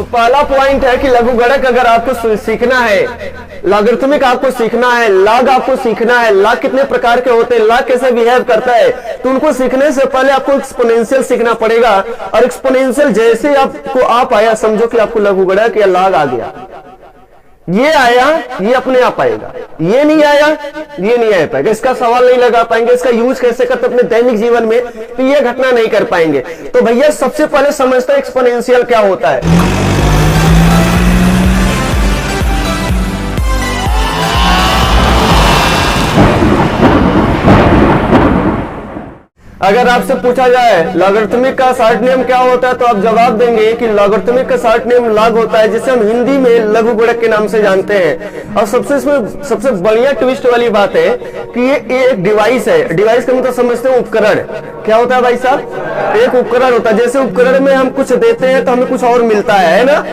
तो पहला पॉइंट है कि लघुगणक अगर आपको सीखना है, लॉगरिथमिक आपको सीखना है, लॉग आपको सीखना है, लॉग कितने प्रकार के होते हैं, लॉग कैसे बिहेव करता है, तो उनको सीखने से पहले आपको एक्सपोनेंशियल सीखना पड़ेगा। और एक्सपोनेंशियल जैसे आपको आप आया, समझो कि आपको लघुगणक या लॉग आ गया, ये आया, ये अपने आप आएगा, ये नहीं आया, ये नहीं आ पाएगा, इसका सवाल नहीं लगा पाएंगे, इसका यूज कैसे करते अपने दैनिक जीवन में, तो ये घटना नहीं कर पाएंगे। तो भैया सबसे पहले समझते हैं एक्सपोनेंशियल क्या होता है। अगर आपसे पूछा जाए लॉगरिथमिक का शॉर्ट नेम क्या होता है, तो आप जवाब देंगे कि लॉगरिथमिक का शॉर्ट नेम लॉग होता है, जिसे हम हिंदी में लघुगणक के नाम से जानते हैं। और सबसे बढ़िया ट्विस्ट वाली बात है कि ये एक डिवाइस है। डिवाइस का मतलब समझते हैं उपकरण। क्या होता है भाई साहब? एक उपकरण होता है। जैसे उपकरण में हम कुछ देते हैं तो हमें कुछ और मिलता है ना,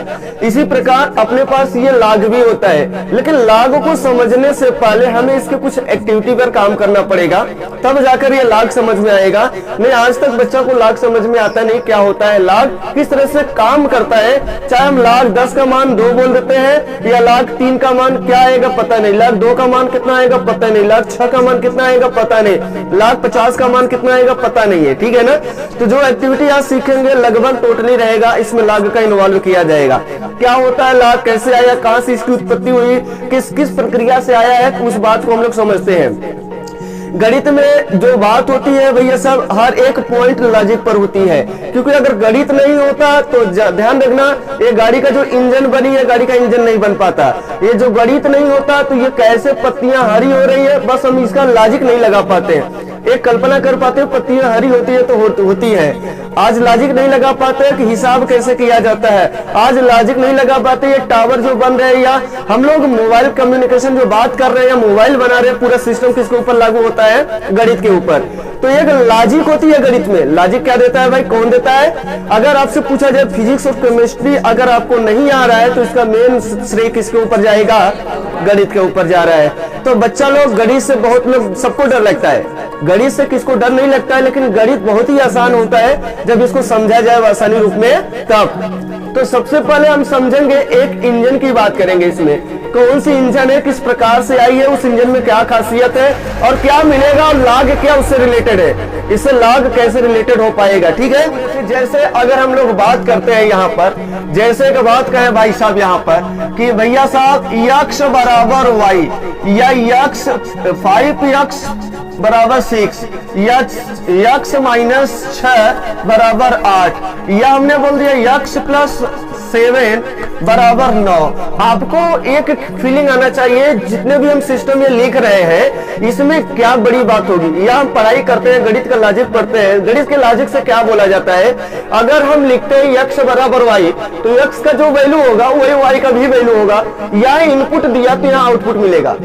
इसी प्रकार अपने पास ये लॉग भी होता है। लेकिन लॉग को समझने से पहले हमें इसके कुछ एक्टिविटी पर काम करना पड़ेगा, तब जाकर ये लॉग समझ में आएगा। नहीं, आज तक बच्चा को लॉग समझ में आता नहीं, क्या होता है लॉग, किस तरह से काम करता है। चाहे हम लॉग 10 का मान 2 बोल देते हैं, या लॉग 3 का मान क्या आएगा पता नहीं, लॉग 2 का मान कितना आएगा पता नहीं, लॉग 6 का मान कितना आएगा पता नहीं, लॉग 50 का मान कितना आएगा पता नहीं है। ठीक है ना। तो जो एक्टिविटी आज सीखेंगे लगभग टोटली रहेगा, इसमें लॉग का इन्वॉल्व किया जाएगा। क्या होता है लॉग, कैसे आया, कहां से इसकी उत्पत्ति हुई, किस किस प्रक्रिया से आया है, उस बात को हम लोग समझते हैं। गणित में जो बात होती है भैया सब, हर एक पॉइंट लॉजिक पर होती है। क्योंकि अगर गणित नहीं होता तो ध्यान रखना, ये गाड़ी का जो इंजन बनी है, गाड़ी का इंजन नहीं बन पाता। ये जो गणित नहीं होता तो ये कैसे पत्तियां हरी हो रही है, बस हम इसका लॉजिक नहीं लगा पाते। एक कल्पना कर पाते हैं पत्तियां हरी होती है तो होती है। आज लॉजिक नहीं लगा पाते कि हिसाब कैसे किया जाता है। आज लॉजिक नहीं लगा पाते ये टावर जो बन रहे हैं, या हम लोग मोबाइल कम्युनिकेशन जो बात कर रहे हैं, मोबाइल बना रहे हैं, पूरा सिस्टम किसके ऊपर लागू होता है? गणित के ऊपर। तो एक लॉजिक होती है गणित में। लॉजिक क्या देता है भाई, कौन देता है? अगर आपसे पूछा जाए फिजिक्स और केमिस्ट्री अगर आपको नहीं आ रहा है तो इसका मेन श्रेय किसके ऊपर जाएगा? गणित के ऊपर जा रहा है। तो बच्चा लोग गणित से बहुत लोग, सबको डर लगता है। गणित से किसको डर नहीं लगता है, लेकिन गणित बहुत ही आसान होता है जब इसको समझा जाए आसानी रूप में तब। तो सबसे पहले हम समझेंगे, एक इंजन की बात करेंगे। इसमें कौन सी इंजन है, किस प्रकार से आई है, उस इंजन में क्या खासियत है और क्या मिलेगा, और लॉग क्या उससे रिलेटेड है, इससे लॉग कैसे रिलेटेड हो पाएगा। ठीक है। जैसे अगर हम लोग बात करते हैं यहाँ पर, जैसे एक बात कहे भाई साहब यहाँ पर कि भैया साहब यक्स बराबर वाई, या यक्स 5x बराबर 6, यक्स माइनस 6 बराबर 8, या हमने बोल दिया यक्स प्लस 7 बराबर 9। आपको एक फीलिंग आना चाहिए, जितने भी हम सिस्टम ये लिख रहे हैं इसमें क्या बड़ी बात होगी। या हम पढ़ाई करते हैं, गणित का लॉजिक पढ़ते हैं, गणित के लॉजिक से क्या बोला जाता है। अगर हम लिखते हैं यक्स बराबर वाई, तो यक्स का जो वैल्यू होगा वही वाई का भी वैल्यू होगा। यहाँ इनपुट दिया तो यहाँ आउटपुट मिलेगा,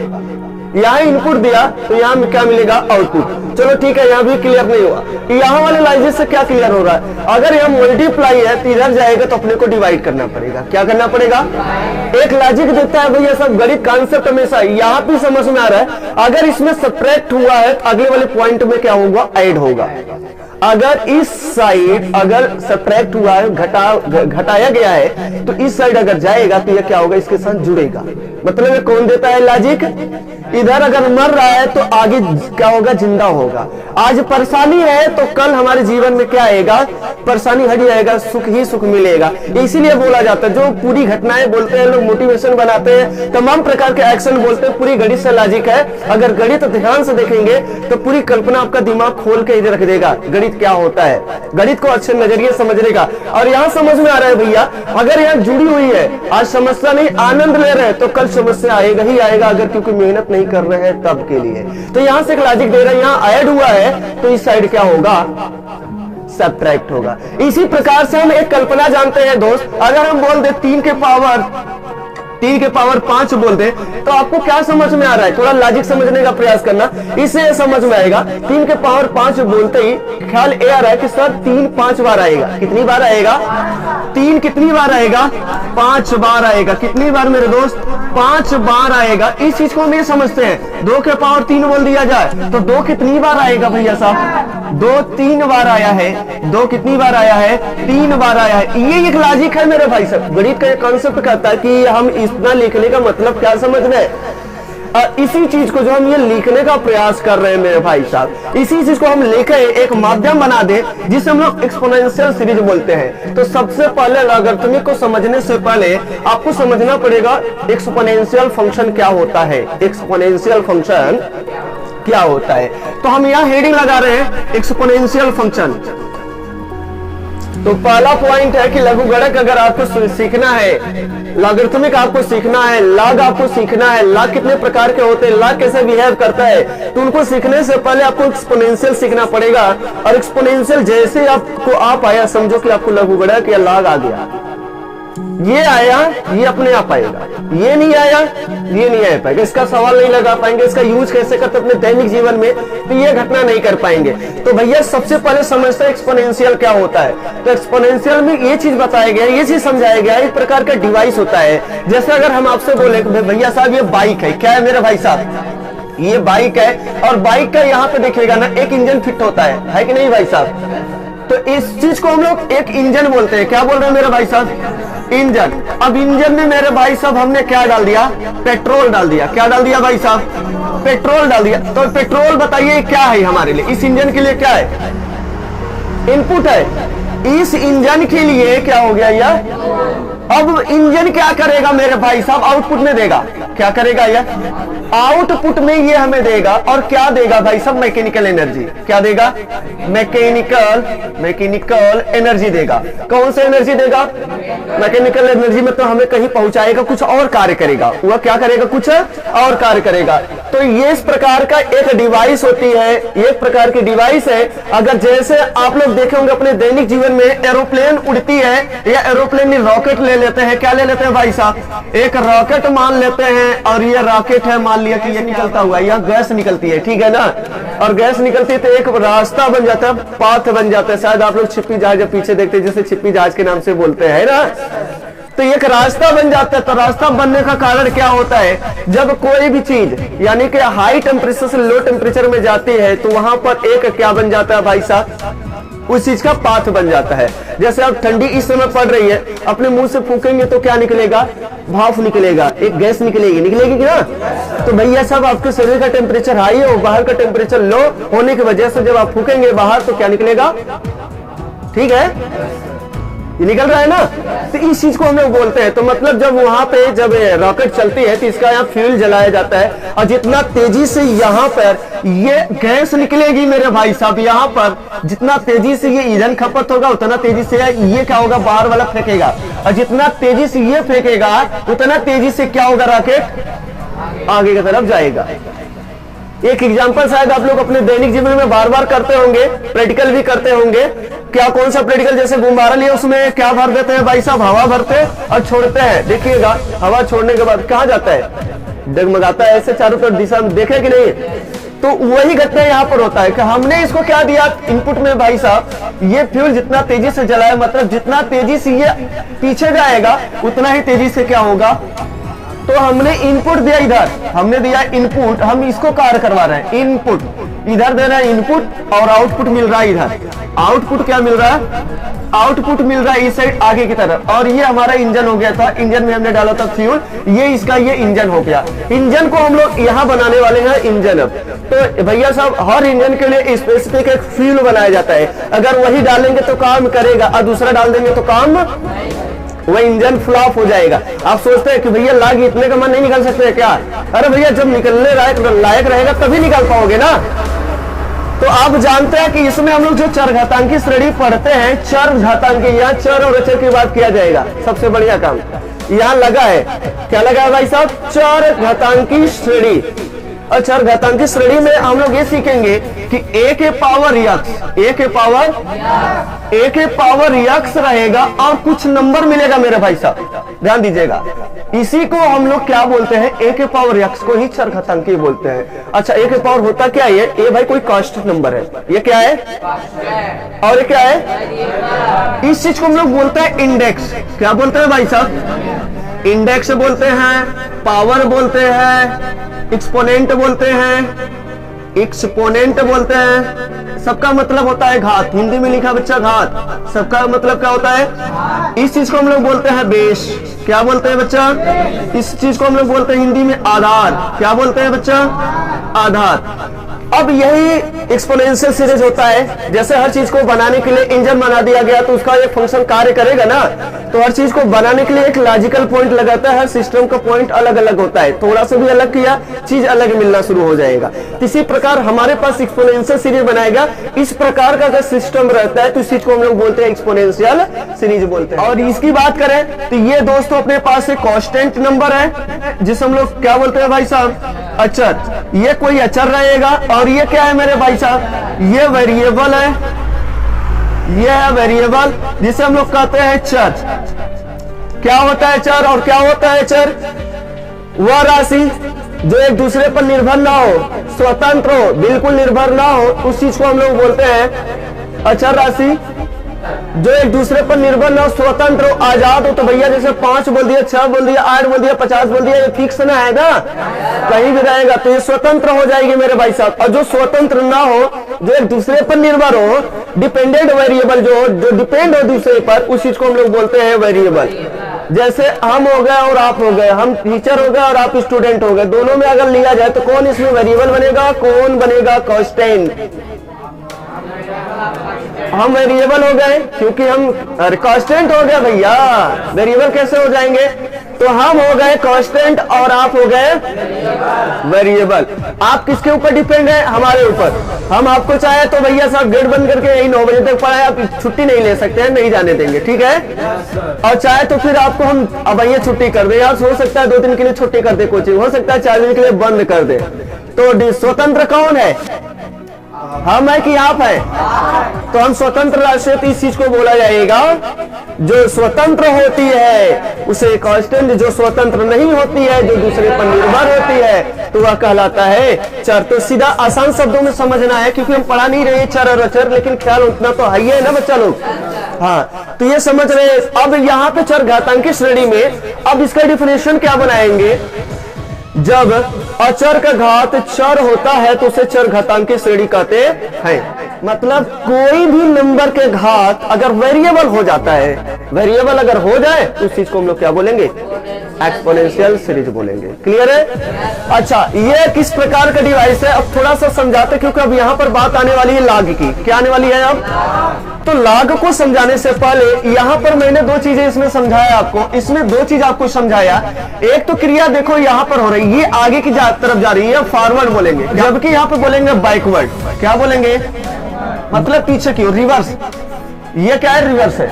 यहाँ इनपुट दिया तो यहाँ क्या मिलेगा? आउटपुट। चलो ठीक है, यहाँ भी क्लियर नहीं हुआ। यहाँ वाले लॉजिक से क्या क्लियर हो रहा है? अगर यहाँ मल्टीप्लाई है तो इधर जाएगा तो अपने को डिवाइड करना पड़ेगा। क्या करना पड़ेगा? एक लॉजिक देता है भैया सब, गणित कॉन्सेप्ट हमेशा यहाँ भी समझ में आ रहा है। अगर इसमें सब्ट्रैक्ट हुआ है तो अगले वाले पॉइंट में क्या होगा? ऐड होगा। अगर इस साइड अगर सब्ट्रैक्ट हुआ है, घटाया गया है, तो इस साइड अगर जाएगा तो यह क्या होगा? इसके साथ जुड़ेगा। मतलब ये कौन देता है लॉजिक? इधर अगर मर रहा है तो आगे क्या होगा? जिंदा होगा। आज परेशानी है तो कल हमारे जीवन में क्या आएगा? परेशानी हट जाएगा, सुख ही सुख मिलेगा। इसीलिए बोला जाता है, जो पूरी घटनाएं बोलते हैं लोग, मोटिवेशन बनाते हैं, तमाम प्रकार के एक्शन बोलते हैं, पूरी गणित से लॉजिक है। अगर गणित ध्यान से देखेंगे तो पूरी कल्पना आपका दिमाग खोल के इधर रख देगा, गणित क्या होता है, गणित को अच्छे नजरिए समझने का। और यहाँ समझ में आ रहा है भैया, अगर यहाँ जुड़ी हुई है, आज समस्या नहीं आनंद ले रहे हैं तो कल समस्या आएगा ही आएगा, अगर क्योंकि मेहनत नहीं कर रहे हैं तब के लिए। तो यहाँ से एक लॉजिक दे रहा है, यहाँ ऐड हुआ है तो इस साइड क्या होगा? सब्ट्रैक्ट होगा। इसी प्रकार से हम एक कल्पना जानते हैं दोस्त, अगर हम बोल दे 3 के पावर 5 बोल दे तो आपको क्या समझ में आ रहा है? थोड़ा लॉजिक समझने का प्रयास करना, इससे समझ में आएगा। 3 के पावर 5 बोलते ही ख्याल ये आ रहा है कि सर 3 5 बार आएगा। कितनी बार आएगा? 3 कितनी बार आएगा? 5 बार आएगा। कितनी बार मेरे दोस्त? 5 बार आएगा। इस चीज को हम ये समझते हैं, 2 के पावर 3 बोल दिया जाए तो 2 कितनी बार आएगा भैया साहब? दो 3 बार आया है, दो कितनी बार आया है, 3 बार आया है। ये एक लॉजिक है मेरे भाई साहब। गणित का एक कॉन्सेप्ट कहता है कि हम इतना लिखने का मतलब क्या समझ रहे हैं, और इसी चीज को जो हम ये लिखने का प्रयास कर रहे हैं मेरे भाई साहब, इसी चीज को हम लेकर एक माध्यम बना दे जिसे हम लोग एक्सपोनेंशियल सीरीज बोलते हैं। तो सबसे पहले लॉगरिथमिक को समझने से पहले आपको समझना पड़ेगा एक्सपोनेंशियल फंक्शन क्या होता है, एक्सपोनेंशियल फंक्शन क्या होता है। तो हम यहाँ हेडिंग लगा रहे हैं एक्सपोनेंशियल फंक्शन। तो पहला पॉइंट है कि लघुगणक अगर आपको सीखना है, लॉगरिथमिक आपको सीखना है, लॉग आपको सीखना है, लॉग कितने प्रकार के होते हैं, लॉग कैसे बिहेव करता है, तो उनको सीखने से पहले आपको एक्सपोनेंशियल सीखना पड़ेगा। और एक्सपोनेंशियल जैसे आपको आप आया, समझो कि आपको लघुगणक या लॉग आ गया, ये आया, ये अपने आप आएगा, ये नहीं आया, ये नहीं आ पाएगा, इसका सवाल नहीं लगा पाएंगे, इसका यूज कैसे करते अपने दैनिक जीवन में, तो ये घटना नहीं कर पाएंगे। तो भैया सबसे पहले समझते हैं एक्सपोनेंशियल क्या होता है। तो एक्सपोनेंशियल में ये चीज बताया गया, ये चीज समझाया गया, एक प्रकार का डिवाइस होता है। जैसे अगर हम आपसे बोले भैया साहब ये बाइक है, क्या है मेरे भाई साहब, ये बाइक है, और बाइक का यहाँ पे देखिएगा ना एक इंजन फिट होता है कि नहीं भाई साहब। तो इस चीज को हम लोग एक इंजन बोलते हैं। क्या बोल रहे हैं मेरे भाई साहब, इंजन। अब इंजन में मेरे भाई साहब हमने क्या डाल दिया, पेट्रोल डाल दिया। क्या डाल दिया भाई साहब, पेट्रोल डाल दिया। तो पेट्रोल बताइए क्या है हमारे लिए, इस इंजन के लिए क्या है, इनपुट है। इस इंजन के लिए क्या हो गया यह, अब इंजन क्या करेगा मेरे भाई साहब, आउटपुट में देगा। क्या करेगा यह, आउटपुट में ये हमें देगा, और क्या देगा भाई साहब, मैकेनिकल एनर्जी। क्या देगा, मैकेनिकल एनर्जी देगा। कौन सा एनर्जी देगा, मैकेनिकल एनर्जी में तो हमें कहीं पहुंचाएगा, कुछ और कार्य करेगा। वह क्या करेगा, कुछ और कार्य करेगा। तो ये इस प्रकार का एक डिवाइस होती है, एक प्रकार की डिवाइस है। अगर जैसे आप लोग देखे होंगे अपने दैनिक जीवन में एरोप्लेन उड़ती है, या एरोप्लेन में रॉकेट ले लेते हैं, क्या ले लेते हैं भाई साहब, एक रॉकेट मान लेते हैं, और ये रॉकेट है, मान लिया कि ये निकलता हुआ, यह गैस निकलती है, ठीक है ना, और गैस निकलती है तो एक रास्ता बन जाता है, पाथ बन जाता है। शायद आप लोग छिप्पी जहाज पीछे देखते हैं, जैसे छिप्पी जहाज के नाम से बोलते हैं ना, तो एक रास्ता बन जाता है। तो रास्ता बनने का कारण क्या होता है, जब कोई भी चीज यानी कि हाई टेम्परेचर से लो टेम्परेचर में जाती है, तो वहां पर एक क्या बन जाता है भाई साहब, उस चीज का पाथ बन जाता है। जैसे अब ठंडी इस समय पड़ रही है, अपने मुंह से फूकेंगे तो क्या निकलेगा, भाप निकलेगा, एक गैस निकलेगी कि ना। तो भैया साहब आपके शरीर का टेम्परेचर हाई है और बाहर का टेम्परेचर लो होने की वजह से जब आप फूकेंगे बाहर तो क्या निकलेगा, ठीक है, ये निकल रहा है ना। तो इस चीज को हम लोग बोलते हैं। तो मतलब जब वहां पे जब रॉकेट चलती है तो इसका यहाँ फ्यूल जलाया जाता है, और जितना तेजी से यहाँ पर ये गैस निकलेगी मेरे भाई साहब, यहाँ पर जितना तेजी से ये ईंधन खपत होगा उतना तेजी से ये क्या होगा, बाहर वाला फेंकेगा, और जितना तेजी से ये फेंकेगा उतना तेजी से क्या होगा, रॉकेट आगे की तरफ जाएगा। एक एग्जांपल शायद आप लोग अपने दैनिक जीवन में बार बार करते होंगे, प्रैक्टिकल भी करते होंगे। क्या, कौन सा प्रैक्टिकल, जैसे गुब्बारा लिया उसमें क्या भर देते हैं भाई साहब, हवा भरते हैं और छोड़ते हैं। देखिएगा हवा छोड़ने के बाद कहाँ जाता है, डगमगाता है ऐसे चारों तरफ दिशा में, देखे कि नहीं। तो वही घटना यहाँ पर होता है कि हमने इसको क्या दिया इनपुट में भाई साहब, ये फ्यूल जितना तेजी से जलाए, मतलब जितना तेजी से ये पीछे जाएगा उतना ही तेजी से क्या होगा। तो हमने इनपुट दिया, इधर हमने दिया इनपुट, हम इसको कार्य करवा रहे हैं, इनपुट इधर दे रहा है इनपुट, और आउटपुट मिल रहा है इधर। आउटपुट क्या मिल रहा है, आउटपुट मिल रहा है इस साइड आगे की तरफ। और ये हमारा इंजन हो गया था, इंजन में हमने डाला था फ्यूल, ये इसका ये इंजन हो गया। इंजन को हम लोग यहाँ बनाने वाले हैं इंजन। अब तो भैया साहब हर इंजन के लिए स्पेसिफिक एक फ्यूल बनाया जाता है, अगर वही डालेंगे तो काम करेगा और दूसरा डाल देंगे तो काम, वह इंजन फ्लॉप हो जाएगा। आप सोचते हैं कि भैया लाग इतने का मन नहीं निकल सकते क्या, अरे भैया जब निकलने लायक रहेगा तभी निकल पाओगे ना। तो आप जानते हैं कि इसमें हम लोग जो चरघातांकी श्रेणी पढ़ते हैं, चरघातांकी, यहाँ चर और अचर की बात किया जाएगा। सबसे बढ़िया काम यहाँ लगा है, क्या लगा है भाई साहब, चरघातांकी श्रेणी। और चरघातांकी श्रेणी में हम लोग ये सीखेंगे कि a के पावर यक्स, a के पावर यक्स रहेगा और कुछ नंबर मिलेगा मेरे भाई साहब, ध्यान दीजिएगा। इसी को हम लोग क्या बोलते हैं, a के पावर यक्स को ही चरघातांकी बोलते हैं। अच्छा a के पावर होता क्या है, ये भाई कोई कांस्टेंट नंबर है, ये क्या है, और ये क्या है, इस चीज को हम लोग बोलते हैं इंडेक्स। क्या बोलते हैं भाई साहब, इंडेक्स बोलते हैं, पावर बोलते हैं, एक्सपोनेंट बोलते हैं, एक्सपोनेंट बोलते हैं, सबका मतलब होता है घात। हिंदी में लिखा बच्चा घात, सबका मतलब क्या होता है? इस चीज को हम लोग बोलते हैं बेस। क्या बोलते हैं बच्चा? इस चीज को हम लोग बोलते हैं हिंदी में आधार। क्या बोलते हैं बच्चा? आधार। अब यही एक्सपोनेंशियल सीरीज होता है। जैसे हर चीज को बनाने के लिए इंजन बना दिया गया तो उसका एक फंक्शन कार्य करेगा ना, तो हर चीज को बनाने के लिए एक लॉजिकल पॉइंट लगाता है। हर सिस्टम का पॉइंट अलग अलग होता है, थोड़ा सा भी अलग किया चीज अलग मिलना शुरू हो जाएगा। इसी प्रकार हमारे पास एक्सपोनेंशियल सीरीज बनाएगा। इस प्रकार का अगर सिस्टम रहता है तो इस चीज को हम लोग बोलते हैं एक्सपोनेंशियल सीरीज बोलते हैं। और इसकी बात करें तो ये दोस्तों अपने पास एक कांस्टेंट नंबर है जिसे हम लोग क्या बोलते हैं भाई साहब? अचर। ये कोई अचर रहेगा और ये क्या है मेरे भाई साहब? ये वेरिएबल है। ये है वेरिएबल जिसे हम लोग कहते हैं चर। क्या होता है चर और क्या होता है चर? वह राशि जो एक दूसरे पर निर्भर ना हो, स्वतंत्र हो, बिल्कुल निर्भर ना हो, उस चीज को हम लोग बोलते हैं अचर राशि। जो एक दूसरे पर निर्भर ना हो, स्वतंत्र हो, आजाद हो। तो भैया जैसे 5 बोल दिया, 6 बोल दिया, 8 बोल दिया, 50 बोल दिया, ये फिक्स ना है ना, कहीं भी रहेगा तो ये स्वतंत्र हो जाएगी मेरे भाई साहब। और जो स्वतंत्र ना हो, जो एक दूसरे पर निर्भर हो, डिपेंडेंट वेरिएबल जो डिपेंड हो दूसरे पर, उस चीज को हम लोग बोलते हैं वेरिएबल। जैसे हम हो गए और आप हो गए, हम टीचर हो गए और आप स्टूडेंट हो गए, दोनों में अगर लिया जाए तो कौन इसमें वेरिएबल बनेगा, कौन बनेगा कांस्टेंट? हम वेरिएबल हो गए क्योंकि हम कांस्टेंट हो गए भैया। वेरिएबल कैसे हो जाएंगे? तो हम हो गए कांस्टेंट और आप हो गए वेरिएबल। आप किसके ऊपर डिपेंड है? हमारे ऊपर। हम आपको चाहे तो भैया साहब गेट बंद करके यही 9 बजे तक पढ़ाए, आप छुट्टी नहीं ले सकते हैं, नहीं जाने देंगे, ठीक है? और चाहे तो फिर आपको हम अब भैया छुट्टी कर दे, यार हो सकता है 2 दिन के लिए छुट्टी कर दे कोचिंग, हो सकता है 4 दिन के लिए बंद कर दे। तो स्वतंत्र कौन है? हम है कि आप है? तो हम स्वतंत्र राशि है, तो इस चीज को बोला जाएगा जो स्वतंत्र होती है उसे कांस्टेंट, जो स्वतंत्र नहीं होती है, जो दूसरे पर निर्भर होती है, तो वह कहलाता है चर। तो सीधा आसान शब्दों में समझना है क्योंकि हम पढ़ा नहीं रहे चर और अचर, लेकिन ख्याल उतना तो है ना बच्चा लोग। हाँ, तो ये समझ रहे। अब यहाँ पे चर घातांकी श्रेणी में अब इसका डिफिनेशन क्या बनाएंगे? जब अचर का घात चर होता है तो उसे चर घातांकी श्रेणी कहते हैं। मतलब कोई भी नंबर के घात अगर वेरिएबल हो जाता है, वेरिएबल अगर हो जाए तो उस चीज को हम लोग क्या बोलेंगे? एक्सपोनेंशियल सीरीज बोलेंगे। क्लियर है? अच्छा, ये किस प्रकार का डिवाइस है अब थोड़ा सा समझाते, क्योंकि अब यहाँ पर बात आने वाली है लाग की। क्या आने वाली है अब? तो लाग को समझाने से पहले यहाँ पर मैंने 2 चीजें इसमें समझाया आपको। इसमें 2 चीज आपको समझाया। एक तो क्रिया देखो यहाँ पर हो रही है, ये आगे की तरफ जा रही है, फॉरवर्ड बोलेंगे, जबकि यहाँ पे बोलेंगे बैकवर्ड। क्या बोलेंगे? मतलब पीछे की ओर, रिवर्स। ये क्या है? रिवर्स है।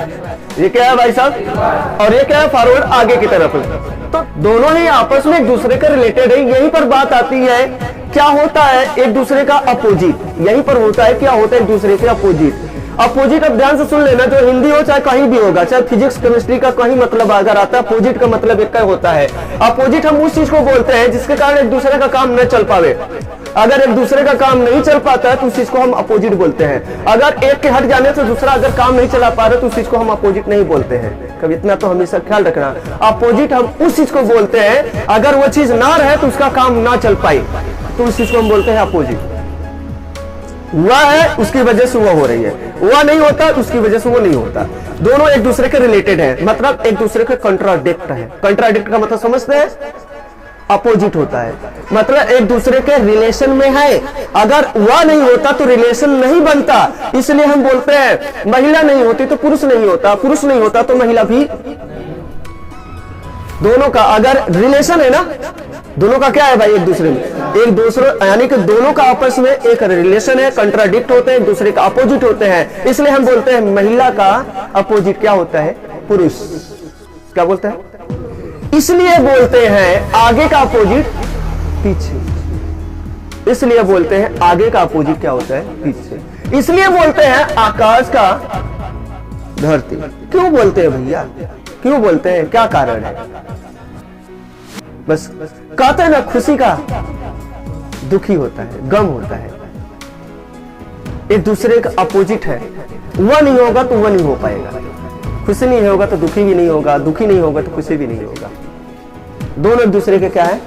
ये क्या है भाई साहब? और ये क्या है? फॉरवर्ड, आगे की तरफ। तो दोनों ही आपस में एक दूसरे के रिलेटेड है। यहीं पर बात आती है क्या होता है एक दूसरे का अपोजिट। यहीं पर होता है क्या होता है एक दूसरे के अपोजिट। अपोजिट अब ध्यान से सुन लेना, जो हिंदी हो चाहे कहीं भी होगा, चाहे फिजिक्स केमिस्ट्री का कहीं मतलब अगर आता है, अपोजिट का मतलब एक का होता है। अपोजिट हम उस चीज को बोलते हैं जिसके कारण एक दूसरे का काम न चल पावे। अगर एक दूसरे का काम नहीं चल पाता है तो उस चीज को हम अपोजिट बोलते हैं। अगर एक के हट जाने से दूसरा अगर काम नहीं चला पा रहा तो उस चीज को हम अपोजिट नहीं बोलते हैं। कभी इतना तो हमेशा ख्याल रखना, अपोजिट हम उस चीज को बोलते हैं अगर वो चीज ना रहे तो उसका काम ना चल पाए तो उस चीज को हम बोलते हैं अपोजिट। हुआ है उसकी वजह से वो हो रही है, हुआ नहीं होता उसकी वजह से वो नहीं होता। दोनों एक दूसरे के रिलेटेड है, मतलब एक दूसरे के कंट्राडिक्ट है। कंट्राडिक्ट का मतलब समझते हैं? अपोजिट होता है, मतलब एक दूसरे के रिलेशन में है। अगर वह नहीं होता तो रिलेशन नहीं बनता। इसलिए हम बोलते हैं महिला नहीं होती तो पुरुष नहीं होता, पुरुष नहीं होता तो महिला भी। दोनों का अगर रिलेशन है ना, दोनों का क्या है भाई? एक दूसरे में एक दूसरे, यानी कि दोनों का आपस में एक रिलेशन है, कंट्राडिक्ट होते हैं, एक दूसरे का अपोजिट होते हैं। इसलिए हम बोलते हैं महिला का अपोजिट क्या होता है? पुरुष। क्या बोलते हैं? इसलिए बोलते हैं आगे का अपोजिट पीछे। इसलिए बोलते हैं आगे का अपोजिट क्या होता है? पीछे। इसलिए बोलते हैं आकाश का धरती। क्यों बोलते हैं भैया? क्यों बोलते हैं? क्या कारण है? बस कहते हैं ना, खुशी का दुखी होता है, गम होता है। एक दूसरे का अपोजिट है, वह नहीं होगा तो वह नहीं हो पाएगा। खुशी नहीं होगा तो दुखी भी नहीं होगा, दुखी नहीं होगा तो खुशी भी नहीं होगा। दोनों एक दूसरे के क्या है?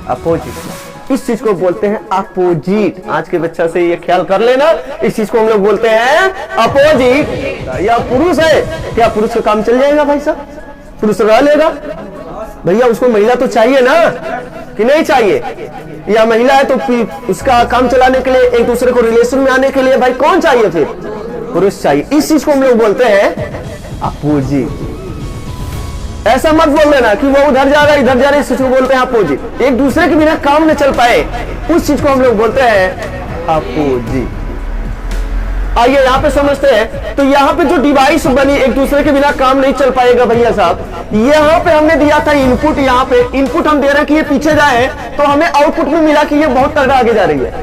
अपोजिट। इस चीज को बोलते हैं अपोजिट। आज के बच्चा से ये ख्याल कर लेना, इस चीज को हम लोग बोलते हैं अपोजिट। या पुरुष है, क्या पुरुष का काम चल जाएगा भाई साहब? पुरुष रह लेगा भैया? उसको महिला तो चाहिए ना, कि नहीं चाहिए? या महिला है तो उसका काम चलाने के लिए, एक दूसरे को रिलेशन में आने के लिए भाई कौन चाहिए? फिर पुरुष चाहिए। इस चीज को हम लोग बोलते हैं अपोजिट। ऐसा मत बोल देना कि वो उधर जा रहा इधर जा रहा, इस चीज को बोलते हैं अपोजिट। एक दूसरे के बिना काम न चल पाए, उस चीज को हम लोग बोलते हैं अपोजिट। आइए यहाँ पे समझते हैं। तो यहाँ पे जो डिवाइस बनी, एक दूसरे के बिना काम नहीं चल पाएगा भैया साहब। यहाँ पे हमने दिया था इनपुट, यहाँ पे इनपुट हम दे रहे हैं कि ये पीछे जाए, तो हमें आउटपुट में मिला कि ये बहुत तगड़ा आगे जा रही है।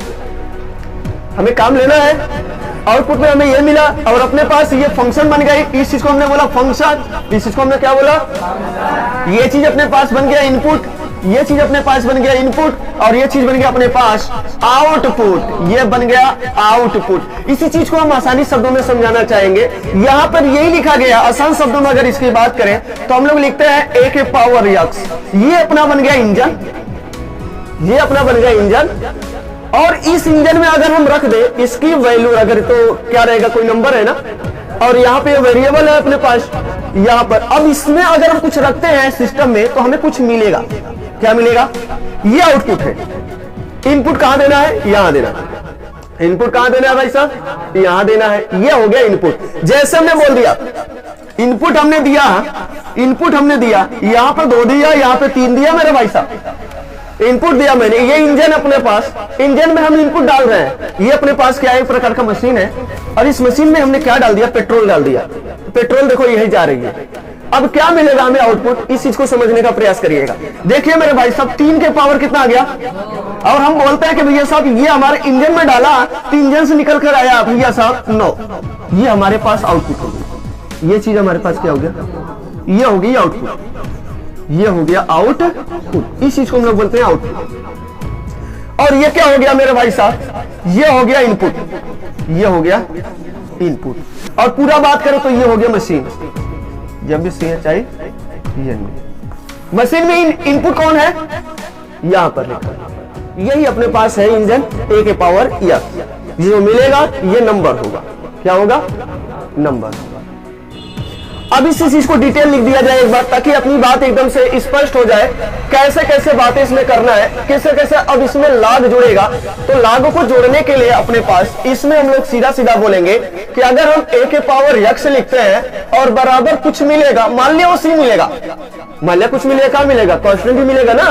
हमें काम लेना है, आउटपुट में हमें ये मिला, और अपने पास ये फंक्शन बन गई। इस चीज को हमने बोला फंक्शन, इस चीज को हमने क्या बोला? ये चीज अपने पास बन गया इनपुट, ये चीज अपने पास बन गया इनपुट, और ये चीज बन गया अपने पास आउटपुट। ये बन गया आउटपुट। इसी चीज को हम आसानी शब्दों में समझाना चाहेंगे। यहाँ पर यही लिखा गया, आसान शब्दों में अगर इसकी बात करें तो हम लोग लिखते हैं ए के पावर एक्स। ये अपना बन गया इंजन, ये अपना बन गया इंजन, और इस इंजन में अगर हम रख दे इसकी वैल्यू, अगर तो क्या रहेगा? कोई नंबर है ना, और यहाँ पे वेरिएबल है अपने पास यहाँ पर। अब इसमें अगर हम कुछ रखते हैं सिस्टम में तो हमें कुछ मिलेगा। क्या मिलेगा? ये आउटपुट है। इनपुट कहां देना है? यहां देना है। इनपुट कहां देना है भाई साहब? यहां देना है। ये हो गया इनपुट। जैसे हमने बोल दिया इनपुट हमने दिया, इनपुट हमने दिया, यहां पर 2 दिया, यहां पे 3 दिया मेरे भाई साहब। इनपुट दिया मैंने, ये इंजन अपने पास, इंजन में हम इनपुट डाल रहे हैं। ये अपने पास क्या है? एक प्रकार का मशीन है, और इस मशीन में हमने क्या डाल दिया? पेट्रोल डाल दिया। पेट्रोल देखो यही जा रही है। अब क्या मिलेगा हमें आउटपुट? इस चीज को समझने का प्रयास करिएगा। देखिए मेरे भाई साहब, 3 के पावर कितना आ गया? और हम बोलते हैं कि भैया साहब ये हमारे इंजन में डाला तो इंजन से निकल कर आया भैया साहब 9। ये हमारे पास आउटपुट हो गया। ये चीज हमारे पास क्या हो गया? ये हो गई आउटपुट। ये हो गया आउटपुट। इस चीज को हम लोग बोलते हैं आउटपुट। और ये क्या हो गया मेरे भाई साहब? ये हो गया इनपुट, ये हो गया इनपुट। और पूरा बात करें तो ये हो गया मशीन। जब भी सी चाहिए मशीन में इनपुट कौन है? यहां पर लिखा, यही अपने पास है इंजन, ए के पावर एफ। जो मिलेगा ये नंबर होगा। क्या होगा? नंबर। अब इसी चीज को डिटेल लिख दिया जाए एक बार, ताकि अपनी बात एकदम से स्पष्ट हो जाए। कैसे कैसे बातें इसमें करना है, कैसे कैसे अब इसमें लाग जुड़ेगा। तो लागों को जोड़ने के लिए अपने पास इसमें हम लोग सीधा सीधा बोलेंगे कि अगर हम ए के पावर एक्स लिखते हैं और बराबर कुछ मिलेगा, मान लिया वो सी मिलेगा, मान लिया कुछ मिलेगा, क्या मिलेगा? कांस्टेंट ही मिलेगा ना,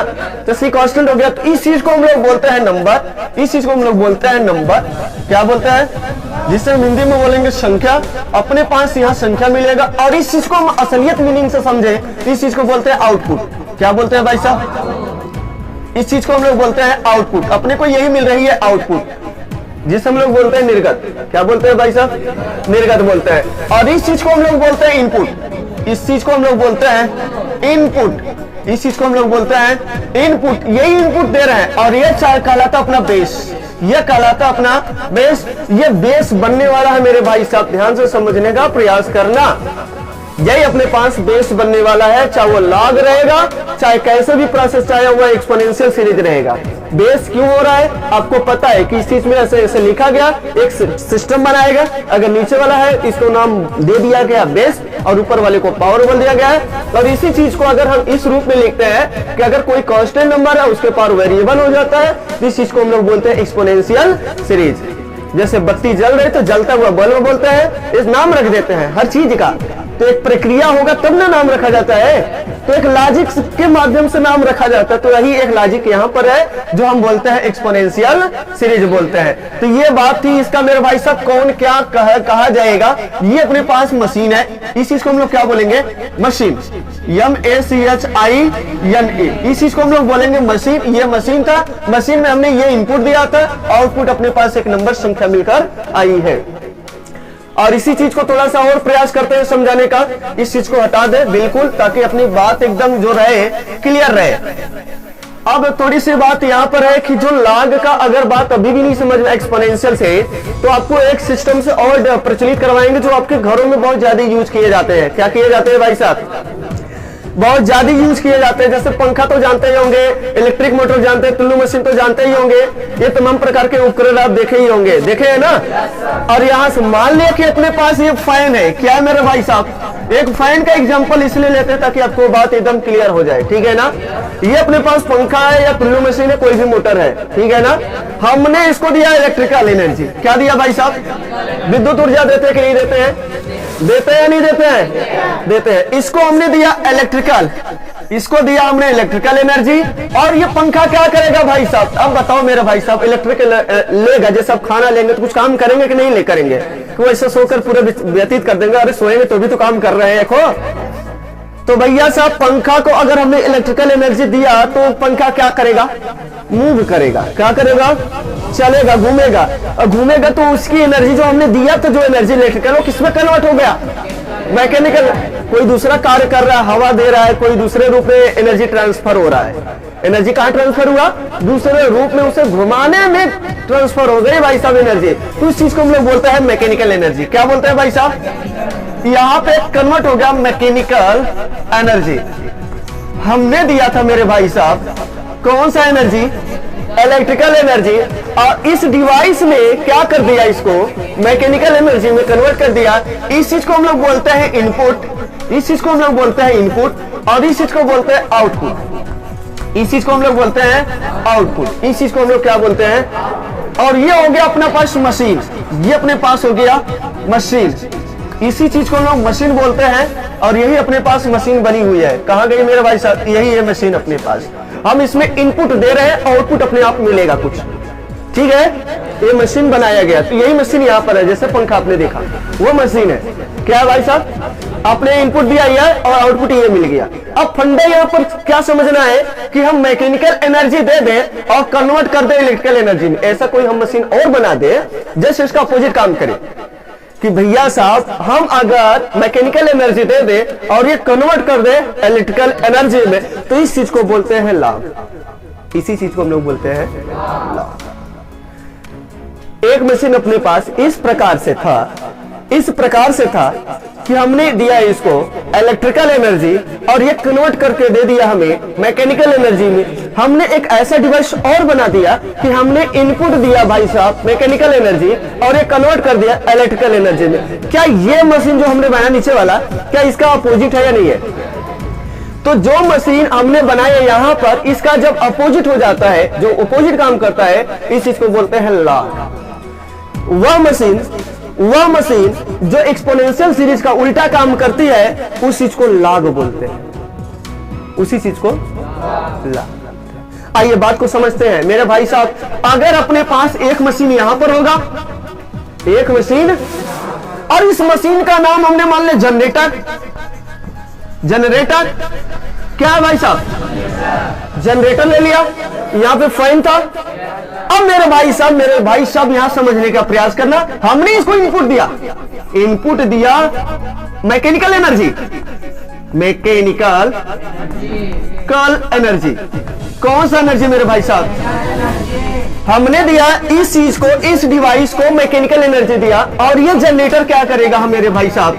तो सी कांस्टेंट हो गया। तो इस चीज को हम लोग बोलते हैं नंबर। इस चीज को हम लोग बोलते हैं नंबर। क्या बोलते हैं? जिसे हम हिंदी में बोलेंगे संख्या। अपने पास यहाँ संख्या मिलेगा, और इस चीज को हम असलियत मीनिंग से समझे, इस चीज को बोलते हैं आउटपुट। क्या बोलते हैं भाई साहब? इस चीज को हम लोग बोलते हैं आउटपुट। अपने को यही मिल रही है आउटपुट, जिसे हम लोग बोलते हैं निर्गत। क्या बोलते हैं भाई साहब? निर्गत बोलते हैं। और इस चीज को हम लोग बोलते हैं इनपुट। इस चीज को हम लोग बोलते हैं इनपुट। इस चीज को हम लोग बोलते हैं इनपुट। यही इनपुट दे रहे हैं, और ये कहलाता अपना बेस। यह कहलाता अपना बेस। ये बेस बनने वाला है मेरे भाई साहब, ध्यान से समझने का प्रयास करना। यही अपने पास बेस बनने वाला है, चाहे वो लॉग रहेगा, चाहे कैसे भी प्रोसेस, चाहे वो एक्सपोनेंशियल सीरीज रहेगा। बेस क्यों हो रहा है? आपको पता है कि इस चीज में ऐसे ऐसे लिखा गया, एक सिस्टम बनाएगा। अगर नीचे वाला है इसको नाम दे दिया गया बेस, और ऊपर वाले को पावर बोल दिया गया है। और इसी चीज को अगर हम इस रूप में लिखते हैं कि अगर कोई कांस्टेंट नंबर है उसके पावर वेरिएबल हो जाता है, इस चीज को हम लोग बोलते हैं एक्सपोनेंशियल सीरीज। जैसे बत्ती जल रही तो जलता हुआ बल्ब बोलते हैं, इस नाम रख देते हैं हर चीज का। तो एक प्रक्रिया होगा तब ना नाम रखा जाता है, तो एक लॉजिक के माध्यम से नाम रखा जाता है। तो यही एक लॉजिक यहाँ पर है जो हम बोलते हैं एक्सपोनेंशियल सीरीज बोलते हैं। तो ये बात थी। इसका मेरे भाई साहब कौन क्या कहा जाएगा? ये अपने पास मशीन है, इस चीज को हम लोग क्या बोलेंगे? मशीन। MACHINE। इस चीज को हम लोग बोलेंगे मशीन। ये मशीन था, मशीन में हमने ये इनपुट दिया था, आउटपुट अपने पास एक नंबर संख्या मिलकर आई है। और इसी चीज को थोड़ा सा और प्रयास करते हैं समझाने का। इस चीज को हटा दे बिल्कुल, ताकि अपनी बात एकदम जो रहे क्लियर रहे। अब थोड़ी सी बात यहाँ पर है कि जो लॉग का अगर बात अभी भी नहीं समझ में एक्सपोनेंशियल से, तो आपको एक सिस्टम से और प्रचलित करवाएंगे जो आपके घरों में बहुत ज्यादा यूज किए जाते हैं। क्या किए जाते हैं भाई साहब? बहुत ज्यादा यूज किए जाते हैं। जैसे पंखा तो जानते ही होंगे, इलेक्ट्रिक मोटर जानते हैं, टुल्लू मशीन तो जानते ही होंगे, ये तमाम प्रकार के उपकरण आप देखे ही होंगे, देखे है ना। और यहाँ से मान लिया कि अपने पास ये फैन है, क्या है मेरे भाई साहब, एक फैन का एग्जांपल इसलिए लेते हैं ताकि आपको बात एकदम क्लियर हो जाए, ठीक है ना। ये अपने पास पंखा है या टुल्लू मशीन है, कोई भी मोटर है, ठीक है ना। हमने इसको दिया इलेक्ट्रिकल एनर्जी, क्या दिया भाई साहब, विद्युत ऊर्जा देते हैं कि नहीं देते हैं, देते हैं नहीं देते हैं, देते हैं। इसको हमने दिया इलेक्ट्रिकल, इसको दिया हमने इलेक्ट्रिकल एनर्जी। और ये पंखा क्या करेगा भाई साहब, अब बताओ मेरे भाई साहब, इलेक्ट्रिकल लेगा, जैसे आप खाना लेंगे तो कुछ काम करेंगे कि नहीं ले करेंगे, तो ऐसे सोकर पूरे व्यतीत कर देंगे, अरे सोएंगे तो भी तो काम कर रहे हैं देखो। तो भैया साहब पंखा को अगर हमने इलेक्ट्रिकल एनर्जी दिया तो पंखा क्या करेगा, मूव करेगा, क्या करेगा, चलेगा, घूमेगा। और घूमेगा तो उसकी एनर्जी जो हमने दिया था, जो एनर्जी इलेक्ट्रिकल, वो किसमें कन्वर्ट हो गया, मैकेनिकल। कोई दूसरा कार्य कर रहा है, हवा दे रहा है, कोई दूसरे रूप में एनर्जी ट्रांसफर हो रहा है। एनर्जी कहाँ ट्रांसफर हुआ, दूसरे रूप में, उसे घुमाने में ट्रांसफर हो गई भाई साहब एनर्जी। तो इस चीज को हम लोग बोलते हैं मैकेनिकल एनर्जी। क्या बोलते हैं भाई साहब, यहाँ पे कन्वर्ट हो गया मैकेनिकल एनर्जी। हमने दिया था मेरे भाई साहब कौन सा एनर्जी, इलेक्ट्रिकल एनर्जी, और इस डिवाइस में क्या कर दिया, इसको मैकेनिकल एनर्जी में कन्वर्ट कर दिया। इस चीज को हम लोग बोलते हैं इनपुट, इस चीज को हम लोग बोलते हैं इनपुट, और इस चीज को बोलते हैं आउटपुट, इस चीज को हम लोग बोलते हैं आउटपुट, इस चीज को हम लोग क्या बोलते हैं। और ये हो गया अपना पास मशीन, ये अपने पास हो गया मशीन, इसी चीज को हम लोग मशीन बोलते हैं। और यही अपने पास मशीन बनी हुई है, कहां गई मेरे भाई साहब, यही है मशीन अपने पास। हम इसमें इनपुट दे रहे हैं, आउटपुट अपने आप मिलेगा कुछ, ठीक है। ये मशीन बनाया गया, तो यही मशीन यहाँ पर है, जैसे पंखा आपने देखा वो मशीन है। क्या है भाई साहब, आपने इनपुट दिया है और आउटपुट ये मिल गया। अब फंडा यहाँ पर क्या समझना है कि हम मैकेनिकल एनर्जी दे दें और कन्वर्ट कर दें इलेक्ट्रिकल एनर्जी में। ऐसा कोई हम मशीन और बना दे जैसे इसका अपोजिट काम करे, कि भैया साहब हम अगर मैकेनिकल एनर्जी दे दे और ये कन्वर्ट कर दे इलेक्ट्रिकल एनर्जी में, तो इस चीज को बोलते हैं लाभ, इसी चीज को हम लोग बोलते हैं लाभ। एक मशीन अपने पास इस प्रकार से था, इस प्रकार से था कि हमने दिया इसको इलेक्ट्रिकल एनर्जी और ये कन्वर्ट करके दे दिया हमें मैकेनिकल एनर्जी में। हमने एक ऐसा डिवाइस और बना दिया कि हमने इनपुट दिया भाई साहब मैकेनिकल एनर्जी और ये कन्वर्ट कर दिया इलेक्ट्रिकल एनर्जी में। क्या ये मशीन जो हमने बनाया नीचे वाला, क्या इसका अपोजिट है या नहीं है? तो जो मशीन हमने बनाया यहाँ पर, इसका जब अपोजिट हो जाता है, जो अपोजिट काम करता है, इस चीज को बोलते हैं लॉ। वह मशीन जो एक्सपोनेंशियल सीरीज का उल्टा काम करती है, उस चीज को लॉग बोलते हैं, उसी चीज को लॉग। आइए बात को समझते हैं मेरे भाई साहब। अगर अपने पास एक मशीन यहां पर होगा, एक मशीन, और इस मशीन का नाम हमने मान लिया जनरेटर। जनरेटर क्या है भाई साहब? जनरेटर ले लिया, यहां पे फैन था। अब मेरे भाई साहब यहां समझने का प्रयास करना, हमने इसको इनपुट दिया, इनपुट दिया मैकेनिकल एनर्जी, मैकेनिकल एनर्जी। कौन सा एनर्जी मेरे भाई साहब? हमने दिया इस चीज को, इस डिवाइस को मैकेनिकल एनर्जी दिया, और ये जनरेटर क्या करेगा मेरे भाई साहब?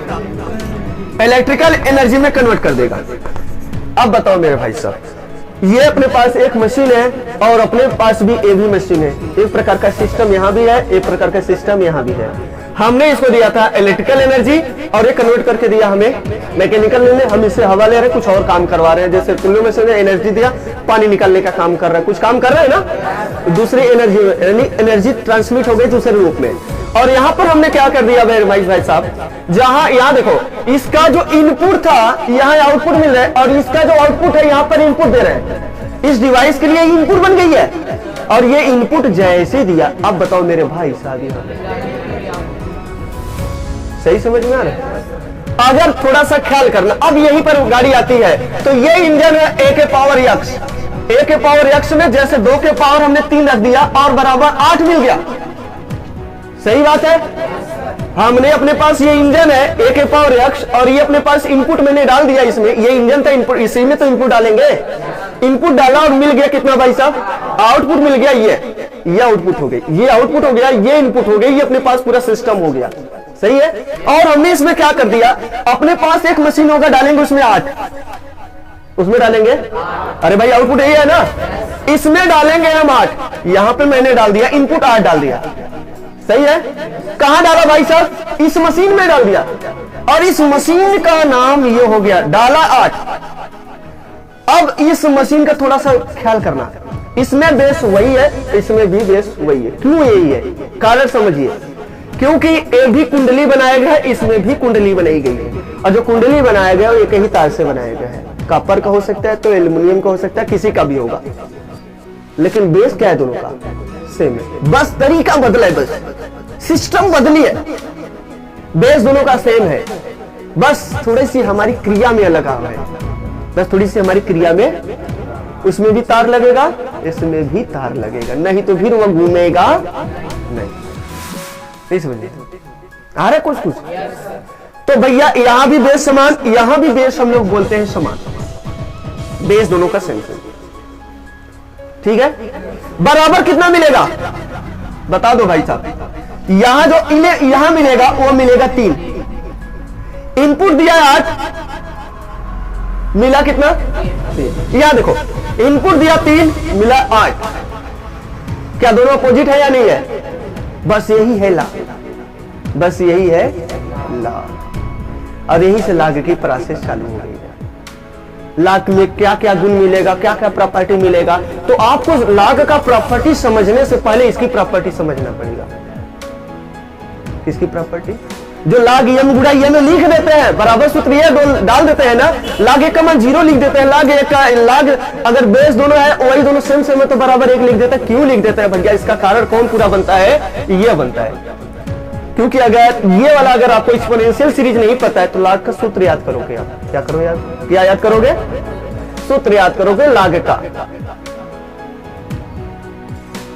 इलेक्ट्रिकल एनर्जी में कन्वर्ट कर देगा। अब बताओ मेरे भाई साहब, ये अपने पास एक मशीन है और अपने पास भी ये भी मशीन है। एक प्रकार का सिस्टम यहां भी है, एक प्रकार का सिस्टम यहां भी है। हमने इसको दिया था इलेक्ट्रिकल एनर्जी और ये कन्वर्ट करके दिया हमें मैकेनिकल एनर्जी। हम इससे हवा ले रहे हैं, कुछ और काम करवा रहे हैं। जैसे टुल्लू मशीन ने एनर्जी दिया, पानी निकालने का काम कर रहा है, कुछ काम कर रहे हैं ना, दूसरी एनर्जी ट्रांसमिट हो गई दूसरे रूप में। और यहाँ पर हमने क्या कर दिया भाई साहब, जहां यहाँ देखो इसका जो इनपुट था यहाँ आउटपुट मिल रहा है, और इसका जो आउटपुट है यहाँ पर इनपुट दे रहे हैं। इस डिवाइस के लिए इनपुट बन गई है, और ये इनपुट जैसे दिया। अब बताओ मेरे भाई साहब, सही समझ में आ रहा है? अगर थोड़ा सा ख्याल करना, अब यहीं पर गाड़ी आती है, तो ये इंजन है a के पावर x, a के पावर x में जैसे 2 के पावर हमने 3 रख दिया और बराबर 8 मिल गया। सही बात है? हमने अपने पास ये इंजन है a के पावर x, और ये अपने पास इनपुट मैंने डाल दिया इसमें, ये इंजन था इनपुट, इसी में तो इनपुट डालेंगे। इनपुट डाला और मिल गया कितना भाई साहब? आउटपुट मिल गया। ये आउटपुट हो गई, ये आउटपुट हो गया, ये इनपुट हो गई, ये अपने पास पूरा सिस्टम हो गया। सही है? और हमने इसमें क्या कर दिया, अपने पास एक मशीन होगा, डालेंगे उसमें 8, उसमें डालेंगे, अरे भाई आउटपुट यही है ना, इसमें डालेंगे हम 8, यहां पे मैंने डाल दिया इनपुट 8 डाल दिया, सही है। कहां डाला भाई साहब, इस मशीन में डाल दिया, और इस मशीन का नाम ये हो गया, डाला 8। अब इस मशीन का थोड़ा सा ख्याल करना, इसमें बेस वही है, इसमें भी बेस वही है। क्यों यही है, कारण समझिए, क्योंकि ये भी कुंडली बनाया गया है, इसमें भी कुंडली बनाई गई है, और जो कुंडली बनाया गया है एक ही तार से बनाया गया है, कॉपर का हो सकता है तो एल्युमिनियम का हो सकता है, किसी का भी होगा, लेकिन बेस क्या है दोनों का सेम है, बस तरीका बदला है, बस सिस्टम बदली है, बेस दोनों का सेम है, बस थोड़ी सी हमारी क्रिया में अलग आ रहा है, बस थोड़ी सी हमारी क्रिया में, उसमें भी तार लगेगा, इसमें भी तार लगेगा, नहीं तो फिर वो घूमेगा नहीं समझिए आ रहा है कुछ कुछ। तो भैया यहां भी बेस समान, यहां भी बेस हम लोग बोलते हैं समान, बेस दोनों का सेम सेम, ठीक है। बराबर कितना मिलेगा बता दो भाई साहब, यहां जो यहां मिलेगा वो मिलेगा 3, इनपुट दिया 8, मिला कितना 3, यहां देखो इनपुट दिया 3 मिला 8, क्या दोनों अपोजिट है या नहीं है, बस यही है लाग, बस यही है लाग, और यही से लाग की प्रोसेस चालू हो गई है। लाग में क्या क्या गुण मिलेगा, क्या क्या प्रॉपर्टी मिलेगा, तो आपको लाग का प्रॉपर्टी समझने से पहले इसकी प्रॉपर्टी समझना पड़ेगा। किसकी प्रॉपर्टी, जो लाग यम गुड़ा ये में लिख देते हैं, बराबर सूत्र ये डाल देते हैं ना, लाग एक का मान 0 लिख देते हैं, लाग एक का लाग अगर बेस दोनों है वही दोनों सेम सेम है तो बराबर 1 लिख देता है। क्यों लिख देता है भैया, इसका कारण कौन पूरा बनता है, ये बनता है, क्योंकि अगर ये वाला अगर आपको एक्सपोनेंशियल सीरीज नहीं पता है तो लाग का सूत्र याद करोगे आप, क्या करोगे याद, क्या याद करोगे, सूत्र याद करोगे लाग का।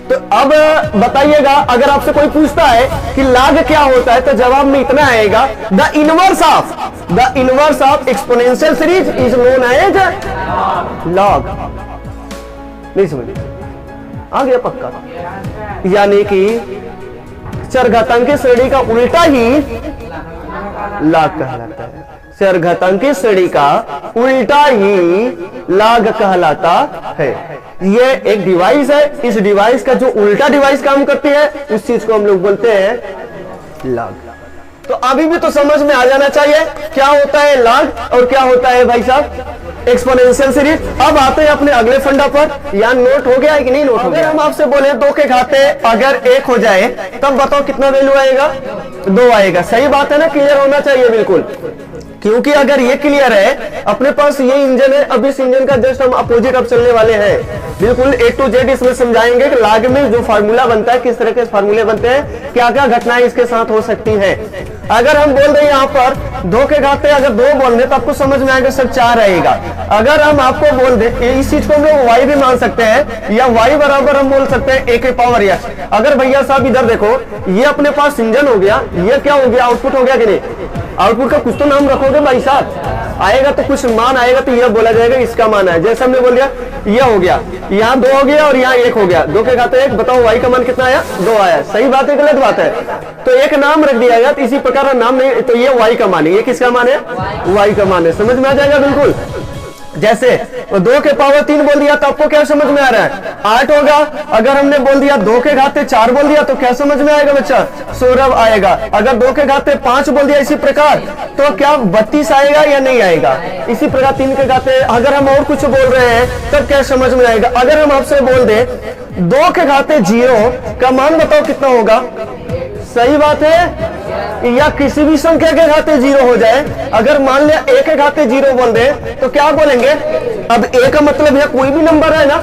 तो अब बताइएगा, अगर आपसे कोई पूछता है कि लाग क्या होता है तो जवाब में इतना आएगा, the inverse of exponential series is known as log. नहीं समझ आ गया पक्का, यानी कि चरघातांकी श्रेणी का उल्टा ही लाग कहलाता है, चरघातांकी श्रेणी का उल्टा ही लाग कहलाता है। ये एक डिवाइस है, इस डिवाइस का जो उल्टा डिवाइस काम करती है उस चीज को हम लोग बोलते हैं लाग। तो अभी भी तो समझ में आ जाना चाहिए क्या होता है लाग और क्या होता है भाई साहब एक्सपोनेंशियल सीरीज। अब आते हैं अपने अगले फंडा पर, यहाँ नोट हो गया है कि नहीं नोट हो गया। हम आपसे बोले 2 के घाते अगर 1 हो जाए तब बताओ कितना वैल्यू आएगा, 2 आएगा। सही बात है ना, क्लियर होना चाहिए बिल्कुल, क्योंकि अगर ये क्लियर है, अपने पास ये इंजन है, अब इस इंजन का जस्ट हम अपोजिट अब चलने वाले हैं, बिल्कुल A to Z इसमें समझाएंगे कि लाग में जो फार्मूला बनता है किस तरह के फार्मूले बनते हैं, क्या क्या घटनाएं इसके साथ हो सकती हैं। अगर हम बोल रहे हैं यहाँ पर 2 के घाते अगर 2 बोल दे तो आपको समझ में आएगा सर 4 आएगा। अगर हम आपको बोल दे इस चीज को हम लोग y भी मान सकते हैं, या y बराबर हम बोल सकते हैं a के पावर x। अगर भैया साहब इधर देखो, ये अपने पास इंजन हो गया, ये क्या हो गया, आउटपुट हो गया कि नहीं, आउटपुट का कुछ तो नाम रखोगे भाई साहब, आएगा तो कुछ मान आएगा तो यह बोला जाएगा इसका मान है। जैसे हमने बोल दिया ये हो गया, यहाँ 2 हो गया और यहाँ 1 हो गया, 2 के घाते 1, बताओ y का मान कितना आया, 2 आया। सही बात है गलत बात है, तो एक नाम रख दिया गया, तो इसी प्रकार नाम नहीं तो ये y का मान है, ये किसका मान है, y का मान है। समझ में आ जाएगा बिल्कुल। जैसे 2 के पावर 3 बोल दिया तो आपको क्या समझ में आ रहा है, 8 होगा। अगर हमने बोल दिया 2 के घाते 4 बोल दिया तो क्या समझ में आएगा बच्चा, 16 आएगा। अगर 2 के घाते 5 बोल दिया इसी प्रकार तो क्या 32 आएगा या नहीं आएगा। इसी प्रकार 3 के घाते अगर हम और कुछ बोल रहे हैं तब क्या समझ में आएगा। अगर हम आपसे बोल दे 2 के घाते 0 का मान बताओ कितना होगा, सही बात है, या किसी भी संख्या के घाते 0 हो जाए, अगर मान लिया 1 के घाते 0 बोल दे तो क्या बोलेंगे। अब a का मतलब है कोई भी नंबर है ना,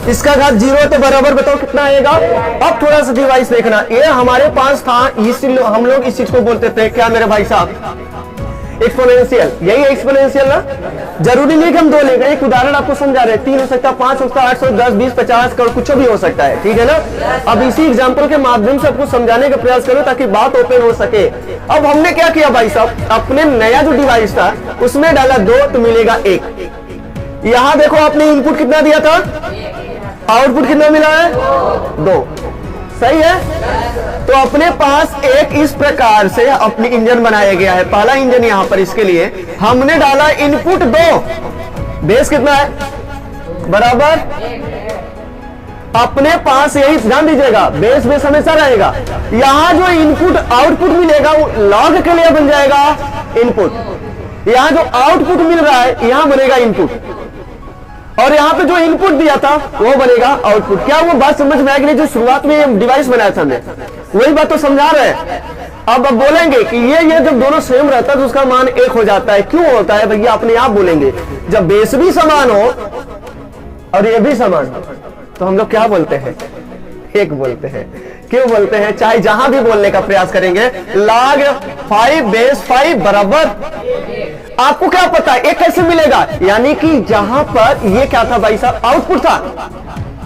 इसका घात 0 है तो बराबर बताओ कितना आएगा। अब थोड़ा सा डिवाइस देखना, ये हमारे पास था, हम लोग इस चीज को बोलते थे क्या मेरे भाई साहब, एक्सपोनेंशियल। यही एक्सपोनेंशियल ना, जरूरी नहीं कि हम 2 लेंगे, एक उदाहरण आपको समझा रहे, 3 हो सकता है, 5 हो सकता है, 8 10 20 50 कुछ भी हो सकता है, ठीक है ना। अब इसी एग्जांपल के माध्यम से आपको समझाने का प्रयास करो ताकि बात ओपन हो सके। अब हमने क्या किया भाई साहब, अपने नया जो डिवाइस था उसमें डाला 2 तो मिलेगा 1। यहां देखो आपने इनपुट कितना दिया था, आउटपुट कितना मिला है, 2। सही है, तो अपने पास एक इस प्रकार से अपनी इंजन बनाया गया है। पहला इंजन यहां पर इसके लिए हमने डाला इनपुट 2, बेस कितना है, बराबर अपने पास, यही ध्यान दीजिएगा, बेस बेस हमेशा रहेगा। यहां जो इनपुट आउटपुट मिलेगा वो लॉग के लिए बन जाएगा इनपुट। यहां जो आउटपुट मिल रहा है यहां बनेगा इनपुट, और यहां पे जो इनपुट दिया था वो बनेगा आउटपुट। क्या वो बात समझ में आएगी? जो शुरुआत में ये डिवाइस बनाया था हमने, वही बात तो समझा रहे हैं। अब बोलेंगे कि ये जब दोनों सेम रहता है तो उसका मान एक हो जाता है। क्यों होता है भैया? अपने आप बोलेंगे। जब बेस भी समान हो और ये भी समान हो तो हम लोग क्या बोलते हैं? एक बोलते हैं। क्यों बोलते हैं? चाहे जहां भी बोलने का प्रयास करेंगे, log 5 बेस 5 बराबर, आपको क्या पता है एक कैसे मिलेगा? यानी कि जहां पर ये क्या था भाई साहब? आउटपुट था,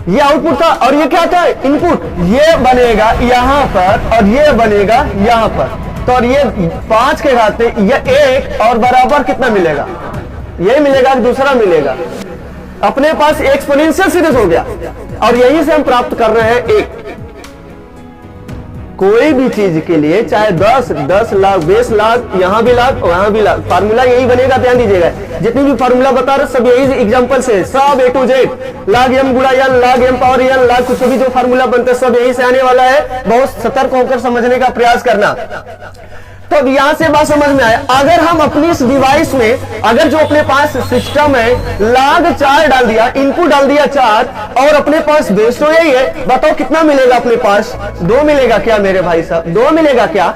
ये आउटपुट था, और ये क्या था? इनपुट। ये बनेगा यहां पर और ये बनेगा यहां पर, तो और ये 5 के घात में ये 1 और बराबर कितना मिलेगा? ये मिलेगा, दूसरा मिलेगा। अपने पास एक्सपोनेंशियल सीरीज हो गया, और यहीं से हम प्राप्त कर रहे हैं 1। कोई भी चीज के लिए चाहे 10 लाख, बेस लाख, यहां भी लाख, वहां भी लाख, फार्मूला यही बनेगा। ध्यान दीजिएगा, जितनी भी फार्मूला बता रहे सब यही एग्जांपल से, सब A to Z, log m गुणा n, log m power n, log कुछ भी जो फार्मूला बनते हैं सब यही से आने वाला है। बहुत सतर्क होकर समझने का प्रयास करना। तो अब यहां से बात समझ में आया। अगर हम अपनी इस डिवाइस में, अगर जो अपने पास सिस्टम है, log 4 डाल दिया, इनपुट डाल दिया 4, और अपने पास बेस तो यही है, बताओ कितना मिलेगा अपने पास? 2 मिलेगा क्या मेरे भाई साहब? 2 मिलेगा क्या?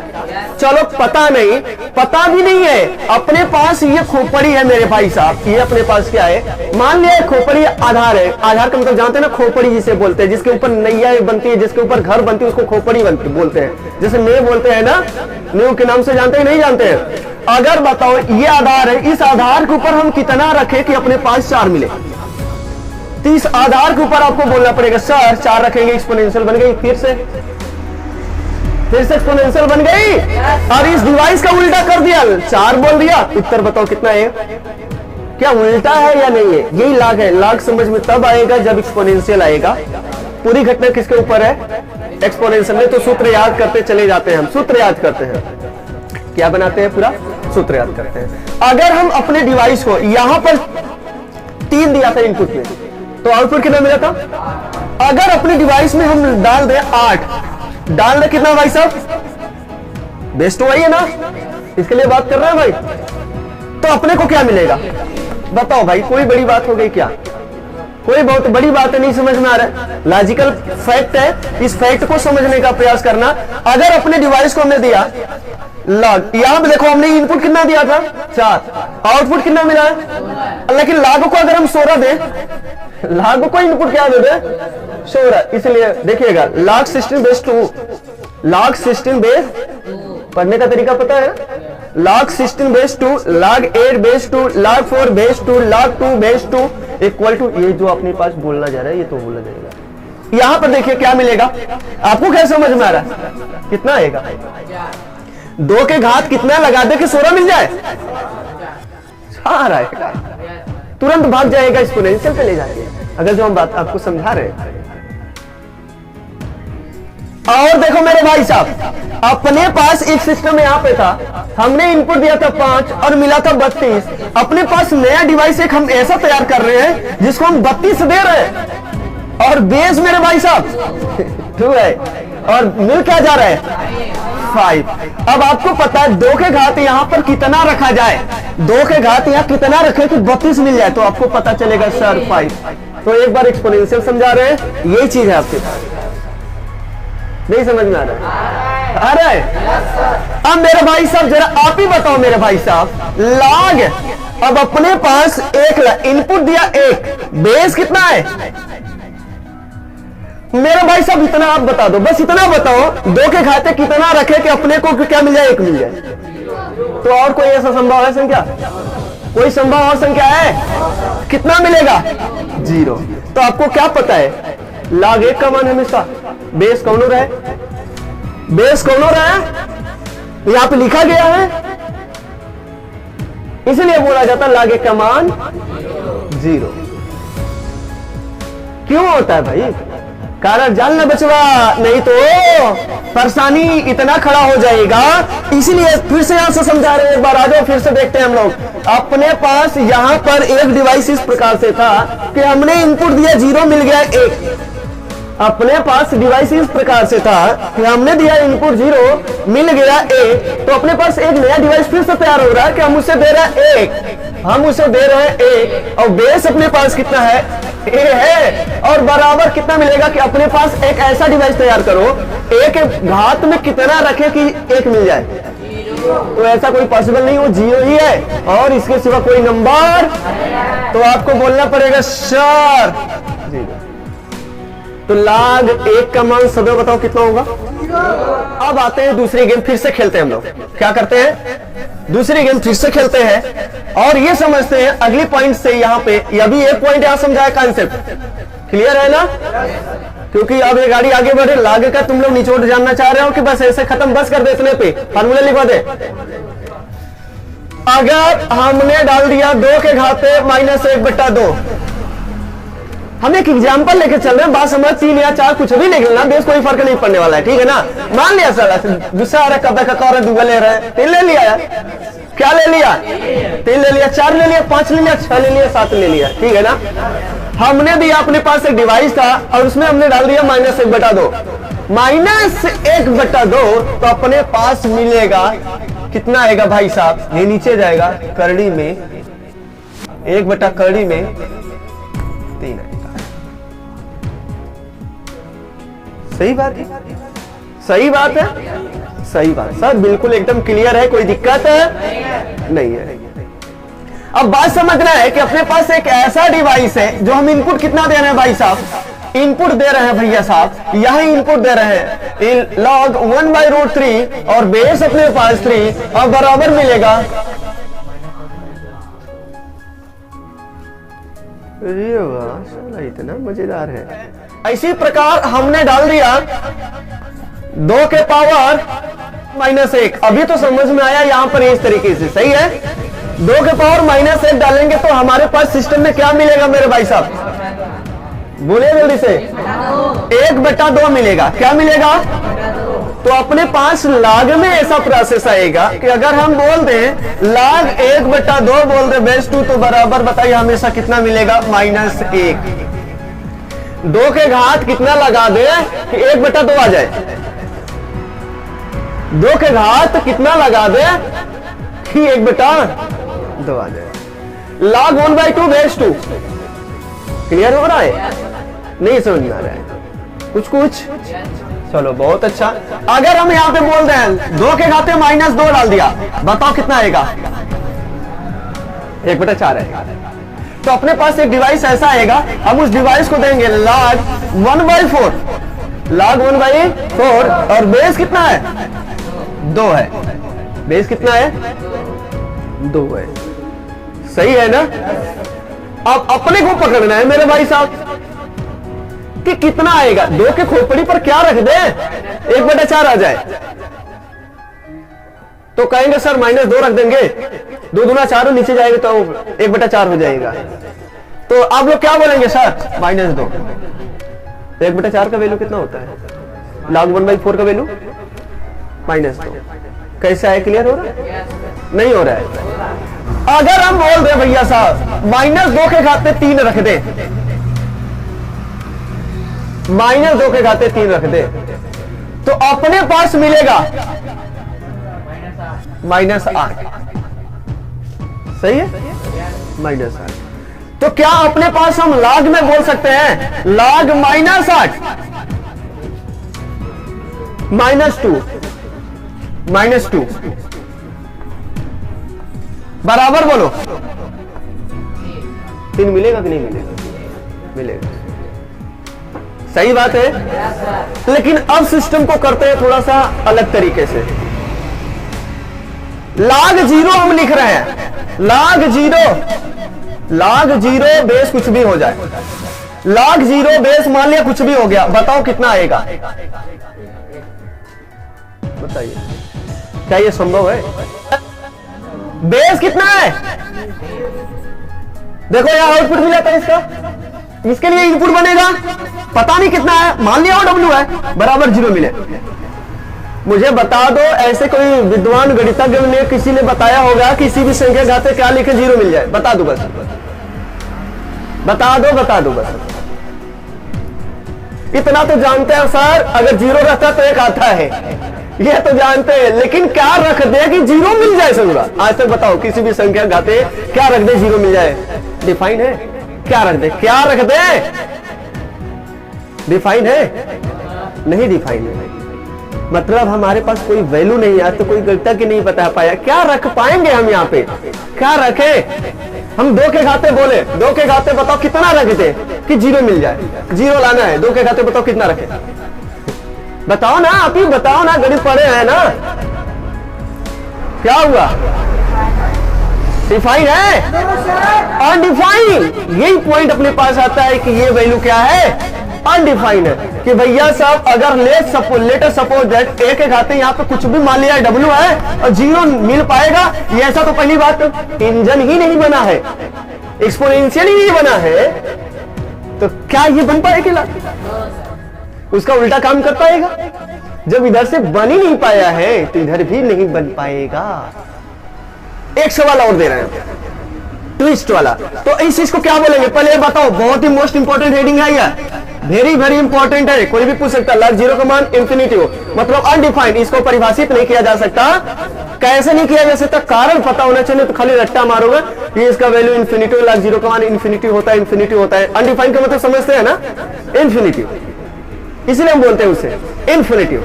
चलो पता नहीं, पता भी नहीं है, अपने पास ये खोपड़ी है मेरे भाई साहब। ये अपने पास क्या है? मान लिया खोपड़ी आधार है। आधार का मतलब जानते हैं ना, खोपड़ी जिसे बोलते हैं, जिसके ऊपर नैया बनती है, जिसके ऊपर घर बनती है, उसको खोपड़ी बोलते हैं। जैसे नींव बोलते हैं ना, नींव के नाम से जानते हैं नहीं जानते हैं? अगर बताओ ये आधार है, इस आधार के ऊपर हम कितना रखें कि अपने पास 4 मिले? तो इस आधार के ऊपर आपको बोलना पड़ेगा सर 4 रखेंगे, एक्सपोनेंशियल बन गई, फिर से एक्सपोनेंशियल बन गई। और इस डिवाइस का उल्टा कर दिया, 4 बोल दिया, उत्तर बताओ कितना है? क्या उल्टा है या नहीं है? यही लाग है। लाग समझ में तब आएगा जब एक्सपोनेंशियल आएगा। पूरी घटना किसके ऊपर है? एक्सपोनेंशियल में। तो सूत्र याद करते चले जाते हैं, हम सूत्र याद करते हैं। क्या बनाते हैं? पूरा सूत्र याद करते हैं। अगर हम अपने डिवाइस को यहां पर 3 दिया था इनपुट में, तो आउटपुट कितना मिला था? अगर अपने डिवाइस में हम डाल दें 8, डाल दे कितना भाई साहब? बेस तो वही है ना, इसके लिए बात कर रहे हैं भाई। तो अपने को क्या मिलेगा बताओ भाई? कोई बड़ी बात हो गई क्या? कोई बहुत बड़ी बात है, नहीं समझ में आ रहा है? लॉजिकल फैक्ट है, इस फैक्ट को समझने का प्रयास करना। अगर अपने डिवाइस को हमने दिया लॉग, यहां पे देखो हमने इनपुट कितना दिया था? 4, आउटपुट कितना मिला है? लेकिन लॉग को अगर हम 16 दें, लॉग को इनपुट क्या दे दे? 16। इसलिए देखिएगा, log 16 बेस 2, log 16 बेस, पढ़ने का तरीका पता है? log 16 base 2, log 8 base 2, log 4 base 2, log 2 base 2 equal to, ये जो अपने पास बोलना जा रहा है ये तो बोला जाएगा। यहां पर देखिए क्या मिलेगा आपको? क्या समझ में आ रहा है? कितना आएगा? 2 के घात कितना लगा दे कि 16 मिल जाए? 4 आएगा, तुरंत भाग जाएगा, एक्सपोनेंशियल पे ले जाएगा। अगर जो हम बात आपको समझा रहे हैं। और देखो मेरे भाई साहब, अपने पास एक सिस्टम यहां पे था, हमने इनपुट दिया था 5 और मिला था 32। अपने पास नया डिवाइस एक हम ऐसा तैयार कर रहे हैं जिसको हम 32 दे रहे हैं, और बेस मेरे भाई साहब 2 है, और मिल क्या जा रहा है? 5। अब आपको पता है 2 के घात यहां पर कितना रखा जाए? 2 के घात यहां कितना रखे कि 32 मिल जाए? तो आपको पता चलेगा सर 5। तो एक बार एक्सपोनेंशियल समझा रहे हैं, यही चीज है आपके पास। नहीं समझ में आ रहा? अरे अब मेरे भाई साहब जरा आप ही बताओ मेरे भाई साहब, लॉग, अब अपने पास 1 इनपुट दिया 1, बेस कितना है मेरे भाई साहब? इतना आप बता दो, बस इतना बताओ, 2 के घाते कितना रखे कि अपने को क्या मिल जाए? 1 मिल जाए। तो और कोई ऐसा संभव है संख्या? कोई संभव और संख्या है? कितना मिलेगा? 0। तो आपको क्या पता है? log 1 का मान हमेशा बेस कौन हो रहा है? बेस कौन हो रहा है? यहां पे लिखा गया है, इसलिए बोला जाता है log 1 का मान 0। क्यों होता है भाई? कारण जान ना बचवा, नहीं तो परेशानी इतना खड़ा हो जाएगा। इसीलिए फिर से यहां से समझा रहे हैं, एक बार आ जाओ फिर से देखते हैं हम लोग। अपने पास यहां पर एक डिवाइस इस प्रकार से था कि हमने इनपुट दिया 0 मिल गया 1। अपने पास डिवाइस इस प्रकार से था कि हमने दिया इनपुट 0 मिल गया 1, तो अपने पास एक नया डिवाइस फिर से तैयार हो रहा है कि हम उसे दे रहे हैं 1, हम उसे दे रहे हैं 1, और बेस अपने पास कितना है, A है, और बराबर कितना मिलेगा कि अपने पास एक ऐसा डिवाइस तैयार करो A के घात में कितना रखे कि 1 मिल जाए। तो ऐसा कोई पॉसिबल नहीं, वो 0 ही है और इसके सिवा कोई नंबर। तो आपको बोलना पड़ेगा सर। तो log 1 का मान सब बताओ कितना होगा। अब आते हैं दूसरी गेम, फिर से खेलते हैं हम लोग। क्या करते हैं, दूसरी गेम फिर से खेलते हैं और ये समझते हैं अगली पॉइंट से। यहां पे अभी एक पॉइंट यहां समझाया, कांसेप्ट क्लियर है ना। क्योंकि अब ये गाड़ी आगे बढ़े, log का तुम लोग निचोड़ जानना चाह रहे हो कि बस ऐसे खत्म, बस कर दे इतने पे, फार्मूला लिखवा दे। अगर हमने डाल दिया 2 के घाते -1/2, हम एक एग्जाम्पल लेके चल रहे हैं, बात समझ, 3 या 4 कुछ भी लिख लेना, बेस कोई फर्क नहीं पड़ने वाला है, ठीक है ना। मान लिया सर दूसरा आ रहा, कब का दूंगा ले रहा है, 3 ले लिया यार, क्या ले लिया, 3 ले लिया, 4 ले लिया, 5 ले लिया, 6 ले लिया, 7 ले लिया, ठीक है ना। हमने दिया, अपने पास एक डिवाइस था और उसमें हमने डाल दिया -1/2, -1/2, तो अपने पास मिलेगा कितना आएगा भाई साहब, ये नीचे जाएगा करड़ी में 1 करड़ी में 3 आएगा। सही बात है, सही बात है, सही बात सर, बिल्कुल एकदम क्लियर है, कोई दिक्कत है नहीं है। अब बात समझना है कि अपने पास एक ऐसा डिवाइस है जो हम इनपुट कितना दे रहे हैं भाई साहब, इनपुट दे रहे हैं भैया साहब, यही इनपुट दे रहे हैं log 1/√3 और बेस अपने पास 3 और बराबर मिलेगा। अरे वाह, इतना मजेदार है। इसी प्रकार हमने डाल दिया 2 के पावर -1, अभी तो समझ में आया यहां पर इस तरीके से, सही है। 2 के पावर -1 डालेंगे तो हमारे पास सिस्टम में क्या मिलेगा मेरे भाई साहब, बोलिए जल्दी से, 1/2 मिलेगा। क्या मिलेगा, तो अपने पास log में ऐसा प्रोसेस आएगा कि अगर हम बोल दें log 1/2 बोल दे बेस 2, तो बराबर बताइए हमेशा कितना मिलेगा, -1। 2 के घात कितना लगा दे कि 1/2 आ जाए, 2 के घात कितना लगा दे कि 1/2 आ जाए। log 1/2 बेस 2, क्लियर हो रहा है, नहीं समझ में आ रहा है कुछ, चलो बहुत अच्छा। अगर हम यहां पे बोल दें 2 के घाते -2 डाल दिया, बताओ कितना आएगा, 1/4 आएगा। तो अपने पास एक डिवाइस ऐसा आएगा, हम उस डिवाइस को देंगे log 1/4, log 1/4, और बेस कितना है, 2 है, बेस कितना है, 2 है, सही है ना। अब अपने को पकड़ना है मेरे भाई साहब कि कितना आएगा, 2 के खोपड़ी पर क्या रख दे, 1/4 आ जाए, तो कहेंगे सर -2 रख देंगे, 2 दूना 4 नीचे जाएगा तो 1/4 हो जाएगा। तो आप लोग क्या बोलेंगे सर, -2, 1/4 का वैल्यू कितना होता है, log 1/4 का वैल्यू -2। कैसे आए, क्लियर हो रहा है, नहीं हो रहा है। अगर हम बोल दे भैया साहब -2 के घाते 3 रख दे, -2 के घाते 3 रख दे, तो अपने पास मिलेगा -8, सही है, -8। तो क्या अपने पास हम log में बोल सकते हैं log -8 -2 बराबर बोलो 3 मिलेगा कि नहीं मिलेगा, मिलेगा, सही बात है। लेकिन अब सिस्टम को करते हैं थोड़ा सा अलग तरीके से। log 0 हम लिख रहे हैं, log 0 बेस कुछ भी हो जाए, log 0 बेस मान लिया कुछ भी हो गया, बताओ कितना आएगा, बताइए, क्या ये संभव है, बेस कितना है, देखो यहां आउटपुट मिला था इसका, इसके लिए इनपुट बनेगा पता नहीं कितना है, मान लिया डब्ल्यू है, बराबर जीरो मिले। मुझे बता दो ऐसे कोई विद्वान गणितज्ञ ने किसी ने बताया होगा किसी भी संख्या घाते क्या लिखे जीरो मिल जाए? बता दो बस, बता दो बस। इतना तो जानते हैं सर, अगर जीरो रहता तो एक आता है, ये तो जानते हैं, लेकिन क्या रख दे कि जीरो मिल जाए सर? आज तक बताओ किसी भी संख्या घाते क्या रख दे जीरो मिल जाए? डिफाइन है? क्या रख दे? क्या रख दे? डिफाइन है? नहीं डिफाइन है, मतलब हमारे पास कोई वैल्यू नहीं है। तो कोई गणितज्ञ नहीं बता पाया, क्या रख पाएंगे हम यहाँ पे? क्या रखें हम? 2 के घाते बोले, 2 के घाते बताओ कितना रख दे कि जीरो मिल जाए? जीरो लाना है, 2 के घाते बताओ कितना रखे? बताओ ना, आप ही बताओ ना, गणित पढ़े हैं ना। क्या हुआ? डिफाइन है? अनडिफाइंड। यही पॉइंट अपने पास आता है कि ये वैल्यू क्या है? अनडिफाइंड है। कि भैया साहब अगर लेट सपोज दैट ए के घाते यहाँ पे कुछ भी मान लिया डब्ल्यू है और जीरो मिल पाएगा, ये ऐसा तो पहली बात इंजन ही नहीं बना है, एक्सपोनेंशियल ही नहीं बना है, तो क्या ये बन पाएगा? उसका उल्टा काम कर पाएगा? जब इधर से बन ही नहीं पाया है तो इधर भी नहीं बन पाएगा। एक सवाल और दे रहे हैं, ट्विस्ट वाला, तो इस चीज को क्या बोलेंगे पहले बताओ? बहुत ही मोस्ट इंपॉर्टेंट हेडिंग है यह, वेरी वेरी इंपॉर्टेंट है, कोई भी पूछ सकता है। लॉग जीरो का मान इंफिनिटी हो, मतलब अनडिफाइंड, इसको परिभाषित नहीं किया जा सकता। कैसे नहीं किया जा सकता? कारण पता होना चाहिए, तो खाली रट्टा मारोगे ये इसका वैल्यू इंफिनिटी, लॉग जीरो का मान इंफिनिटी होता है, इंफिनिटी होता है। अनडिफाइंड का मतलब समझते हैं ना, इंफिनिटी, इसलिए हम बोलते हैं उसे इंफिनिटी।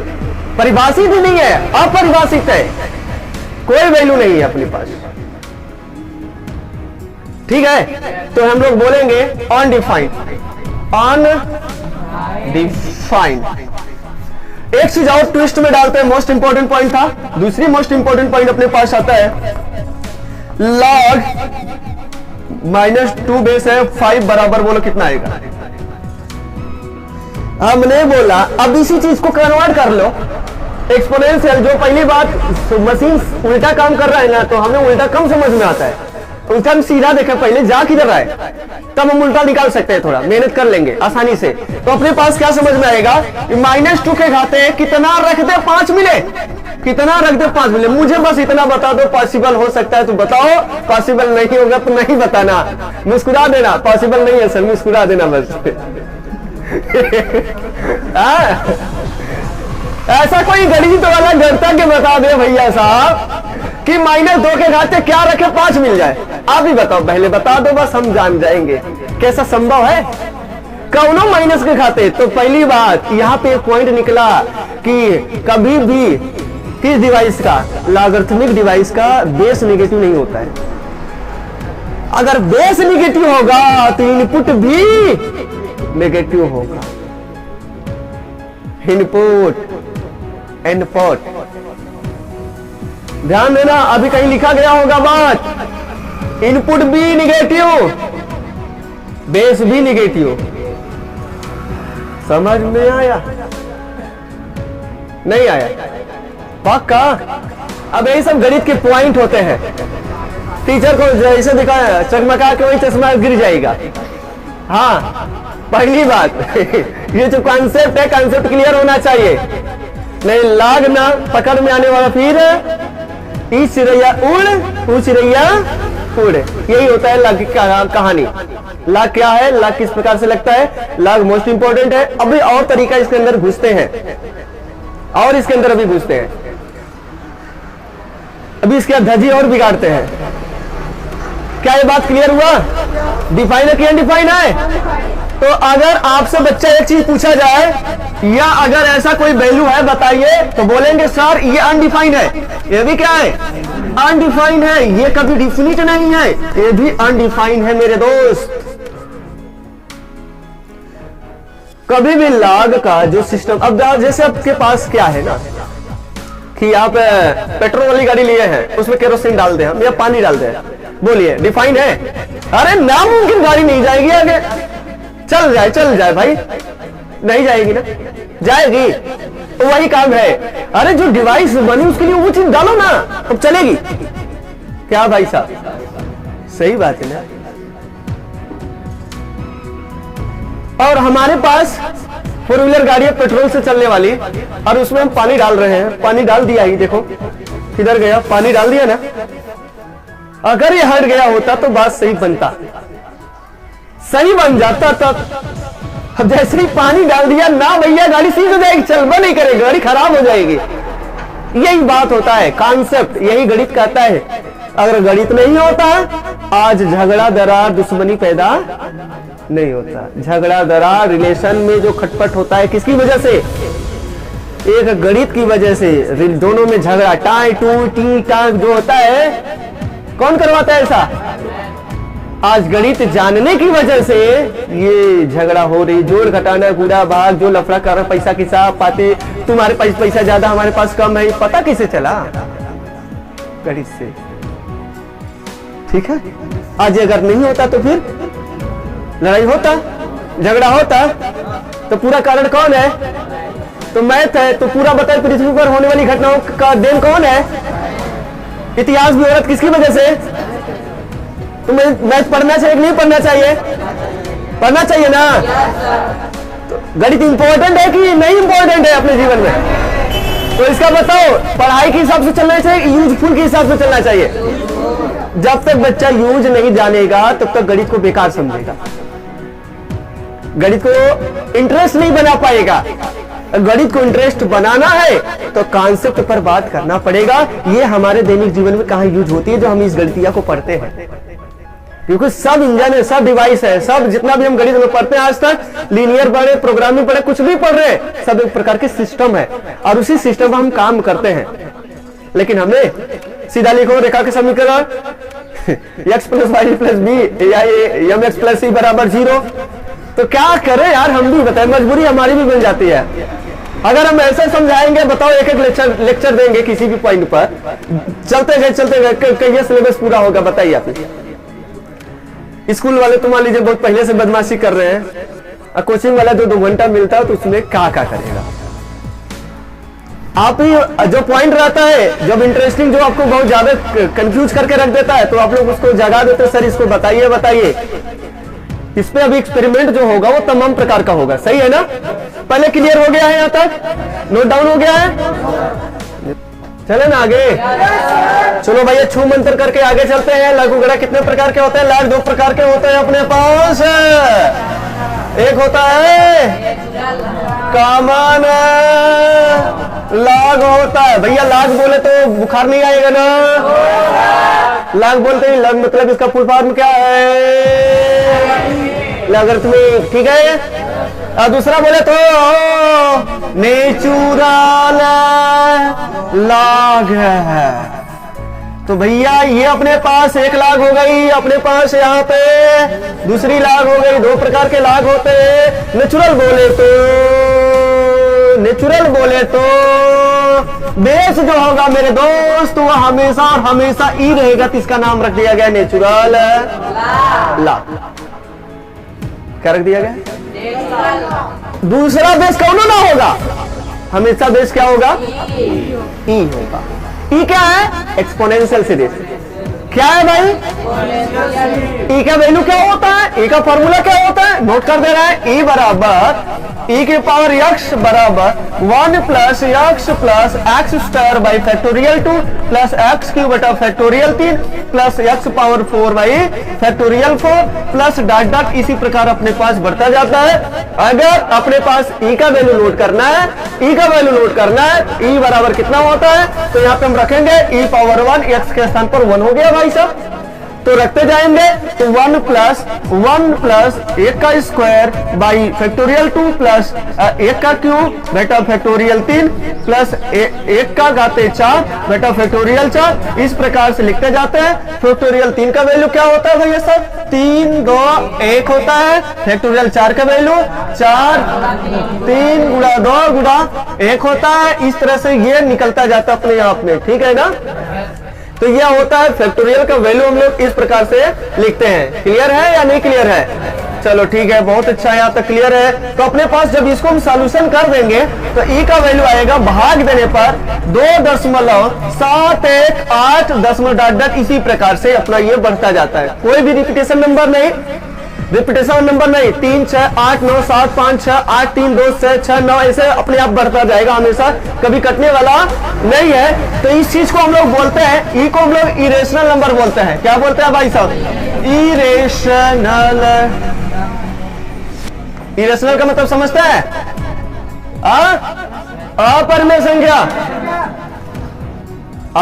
परिभाषित ही नहीं है, अपरिभाषित है, कोई वैल्यू नहीं है अपने पास, ठीक है? तो हम लोग बोलेंगे अनडिफाइंड, अनडिफाइंड। एक चीज और ट्विस्ट में डालते हैं, मोस्ट इंपॉर्टेंट पॉइंट था। दूसरी मोस्ट इंपॉर्टेंट पॉइंट अपने पास आता है, लॉग -2 बेस है 5 बराबर, बोलो कितना आएगा? हमने बोला अब इसी चीज को कन्वर्ट कर लो एक्सपोनेंशियल। जो पहली बात मशीन उल्टा काम कर रहा है ना, तो हमें उल्टा कम समझ में आता है, उसका हम सीधा देखें पहले जा किधर रहा है, तब हम उल्टा निकाल सकते हैं, थोड़ा मेहनत कर लेंगे आसानी से। तो अपने पास क्या समझ में आएगा? -2 के घाते कितना रख दे 5 मिले, कितना रख दे 5 मिले। मुझे बस इतना बता दो, पॉसिबल हो सकता है तो बताओ, पॉसिबल नहीं होगा तो नहीं बताना, मुस्कुरा देना। पॉसिबल नहीं है सर, मुस्कुरा देना बस। ऐसा कोई गणित वाला गणितज्ञ बता दे भैया साहब कि -2 के घाते क्या रखे 5 मिल जाए। आप ही बताओ, पहले बता दो बस, हम जान जाएंगे कैसा संभव है। कौनो माइनस के घाते, तो पहली बात यहाँ पे एक पॉइंट निकला कि कभी भी किस डिवाइस का, लॉगरिथमिक डिवाइस का बेस नेगेटिव नहीं होता है। अगर बेस नेगेटिव होगा तो इनपुट भी नेगेटिव होगा। इनपुट ध्यान देना, अभी कहीं लिखा गया होगा बात, इनपुट भी निगेटिव, बेस भी निगेटिव। समझ में आया? नहीं आया? पक्का? अब यही सब गणित के पॉइंट होते हैं। टीचर को जैसे दिखाया चकमका के वही चश्मा गिर जाएगा। हाँ, पहली बात ये जो कॉन्सेप्ट है, कॉन्सेप्ट क्लियर होना चाहिए, नहीं लाग ना पकड़ में आने वाला। फिर ई चिड़ैया उड़, ऊ चिड़ैया उड़, यही होता है लाग की कहानी। लाग क्या है, लाग किस प्रकार से लगता है, लाग मोस्ट इंपॉर्टेंट है। अभी और तरीका इसके अंदर घुसते हैं, और इसके अंदर अभी घुसते हैं, अभी इसके धजी और बिगाड़ते हैं। क्या ये बात क्लियर हुआ? डिफाइन है कि अनडिफाइन है? तो अगर आपसे बच्चा एक चीज पूछा जाए या अगर ऐसा कोई वैल्यू है बताइए, तो बोलेंगे सर ये अनडिफाइंड है। ये भी क्या है? अनडिफाइंड है। ये कभी डिफिनिट नहीं है, ये भी अनडिफाइंड है मेरे दोस्त। कभी भी लॉग का जो सिस्टम, अब जैसे आपके पास क्या है ना कि आप पेट्रोल वाली गाड़ी लिए हैं, उसमें केरोसिन डाल दे हम या पानी डाल दे, बोलिए डिफाइंड है? अरे नामुमकिन गाड़ी नहीं जाएगी आगे। चल जाए भाई, नहीं जाएगी ना, जाएगी। तो वही काम है, अरे जो डिवाइस बनी उसके लिए वो चीज डालो ना, अब चलेगी। क्या भाई साहब, सही बात है ना? और हमारे पास 4 व्हीलर गाड़ी है पेट्रोल से चलने वाली, और उसमें हम पानी डाल रहे हैं। पानी डाल दिया, ही देखो किधर गया, पानी डाल दिया ना। अगर ये हट गया होता तो बात सही बनता, सही बन जाता। तब अब जैसे ही पानी डाल दिया ना भैया, गाड़ी सीध हो जाएगी, चलबा नहीं करेगी, गाड़ी खराब हो जाएगी। यही बात होता है, कॉन्सेप्ट यही गणित कहता है। अगर गणित नहीं होता आज झगड़ा दरार दुश्मनी पैदा नहीं होता। झगड़ा दरार रिलेशन में जो खटपट होता है किसकी वजह से? एक गणित की वजह से। दोनों में झगड़ा टाई टू टी टाक जो होता है, कौन करवाता है ऐसा? आज गणित जानने की वजह से ये झगड़ा हो रही, जोड़ घटाना गुड़ा भाग, जो लफड़ा कर पैसा के हिसाब पाते, तुम्हारे पास पैसा ज्यादा हमारे पास कम है, पता कैसे चला? गणित से। ठीक है, आज अगर नहीं होता तो फिर लड़ाई होता, झगड़ा होता। तो पूरा कारण कौन है? तो मैथ है। तो पूरा बताए पृथ्वी पर होने वाली घटनाओं का देन कौन है? इतिहास भी औरत किसकी वजह से? तुम्हें मैथ पढ़ना चाहिए कि नहीं पढ़ना चाहिए? पढ़ना चाहिए ना। तो गणित इंपॉर्टेंट है कि नहीं इंपॉर्टेंट है अपने जीवन में? तो इसका बताओ, पढ़ाई के हिसाब से चलना चाहिए, यूजफुल के हिसाब से चलना चाहिए? जब तक बच्चा यूज नहीं जानेगा तब तक गणित को बेकार समझेगा, गणित को इंटरेस्ट नहीं बना पाएगा। गणित को इंटरेस्ट बनाना है तो कॉन्सेप्ट पर बात करना पड़ेगा। ये हमारे दैनिक जीवन में कहां यूज होती है जो हम इस गणितिया को पढ़ते हैं? क्योंकि सब इंजन है, सब डिवाइस है, सब जितना भी हम गणित में पढ़ते हैं आज तक, लीनियर पढ़े, प्रोग्रामिंग पढ़े, कुछ भी पढ़ रहे हैं, सब एक प्रकार के सिस्टम है और उसी सिस्टम में हम काम करते हैं। लेकिन हमने सीधा लिखो रेखा के समीकरण x + y + b या mx + c = 0। तो क्या करें यार, हम भी बताएं, मजबूरी हमारी भी बन जाती है। अगर हम ऐसे समझाएंगे, बताओ एक एक लेक्चर देंगे किसी भी पॉइंट पर, चलते गए कई सिलेबस पूरा होगा? बताइए आप। स्कूल वाले तो मान लीजिए बहुत पहले से बदमाशी कर रहे हैं, और कोचिंग वाला जो 2 घंटा मिलता है तो उसमें क्या करेगा? आप ही जो पॉइंट रहता है, जब इंटरेस्टिंग, जो आपको बहुत ज्यादा कंफ्यूज करके रख देता है, तो आप लोग उसको जगा देते हैं, सर इसको बताइए। इस पे अभी एक्सपेरिमेंट जो होगा वो तमाम प्रकार का होगा, सही है ना? पहले क्लियर हो गया है? यहां तक नोट डाउन हो गया है? चले ना आगे। चलो भैया, छू मंत्र करके आगे चलते हैं। लघु गणा कितने प्रकार के होते हैं? लाग 2 प्रकार के होते हैं अपने पास। एक होता है कॉमन लाग होता है। भैया लाग बोले तो बुखार नहीं आएगा ना? लाग बोलते ही लग मतलब इसका फुल फॉर्म क्या है? अगर तुम्हें ठीक है। और दूसरा बोले तो नेचुरल लाग है। तो भैया ये अपने पास एक लाग हो गई, अपने पास यहाँ पे दूसरी लाग हो गई। 2 प्रकार के लाग होते हैं। नेचुरल बोले तो बेस जो होगा मेरे दोस्त वो हमेशा और हमेशा ई रहेगा, तो इसका नाम रख दिया गया नेचुरल ला। क्या रख दिया गया? दूसरा बेस कौन ना होगा, हमेशा बेस क्या होगा? ई होगा। ई क्या है? Exponential series. क्या है भाई? ई का वैल्यू क्या होता है? ई का फॉर्मूला क्या होता है? नोट कर दे रहा है। ई बराबर e की पावर x बराबर 1 + x + x² by factorial 2 plus x³ बटा factorial 3 plus x power 4 by factorial 4 plus dot dot इसी प्रकार अपने पास बढ़ता जाता है। अगर अपने पास e का वैल्यू नोट करना है, e बराबर कितना होता है? तो यहाँ पे हम रखेंगे e पावर 1, x के स्थान पर 1 हो गया भाई साहब। तो रखते जाएंगे तो 1 प्लस 1 का स्क्वायर बाई फैक्टोरियल 2 प्लस 1 का क्यूब बेटा फैक्टोरियल 3 प्लस 1 का घाते 4 बेटा फैक्टोरियल 4। इस प्रकार से लिखते जाते हैं। फैक्टोरियल 3 का वैल्यू क्या होता है भैया साहब? 3 2 1 होता है। फैक्टोरियल 4 का वैल्यू 4 3 गुणा 2 गुणा 1 होता है। इस तरह से ये निकलता जाता है अपने आप में, ठीक है ना? तो यह होता है फैक्टोरियल का वैल्यू, हम लोग इस प्रकार से लिखते हैं। क्लियर है या नहीं क्लियर है? चलो ठीक है, बहुत अच्छा, यहाँ तक क्लियर है। तो अपने पास जब इसको हम सॉल्यूशन कर देंगे तो ई का वैल्यू आएगा भाग देने पर 2.718 दशमलव डॉट डॉट इसी प्रकार से अपना ये बढ़ता जाता है। कोई भी रिपीटेशन नंबर नहीं, रिपीटेशन नंबर नहीं, 3 6 8 9 7 5 6 8 3 2 6 6 9 ऐसे अपने आप बढ़ता जाएगा, हमेशा कभी कटने वाला नहीं है। तो इस चीज को हम लोग बोलते हैं, ई को हम लोग इरेशनल नंबर बोलते हैं। क्या बोलते हैं भाई साहब? इरेशनल। इरेशनल का मतलब समझते हैं? अपरिमेय संख्या,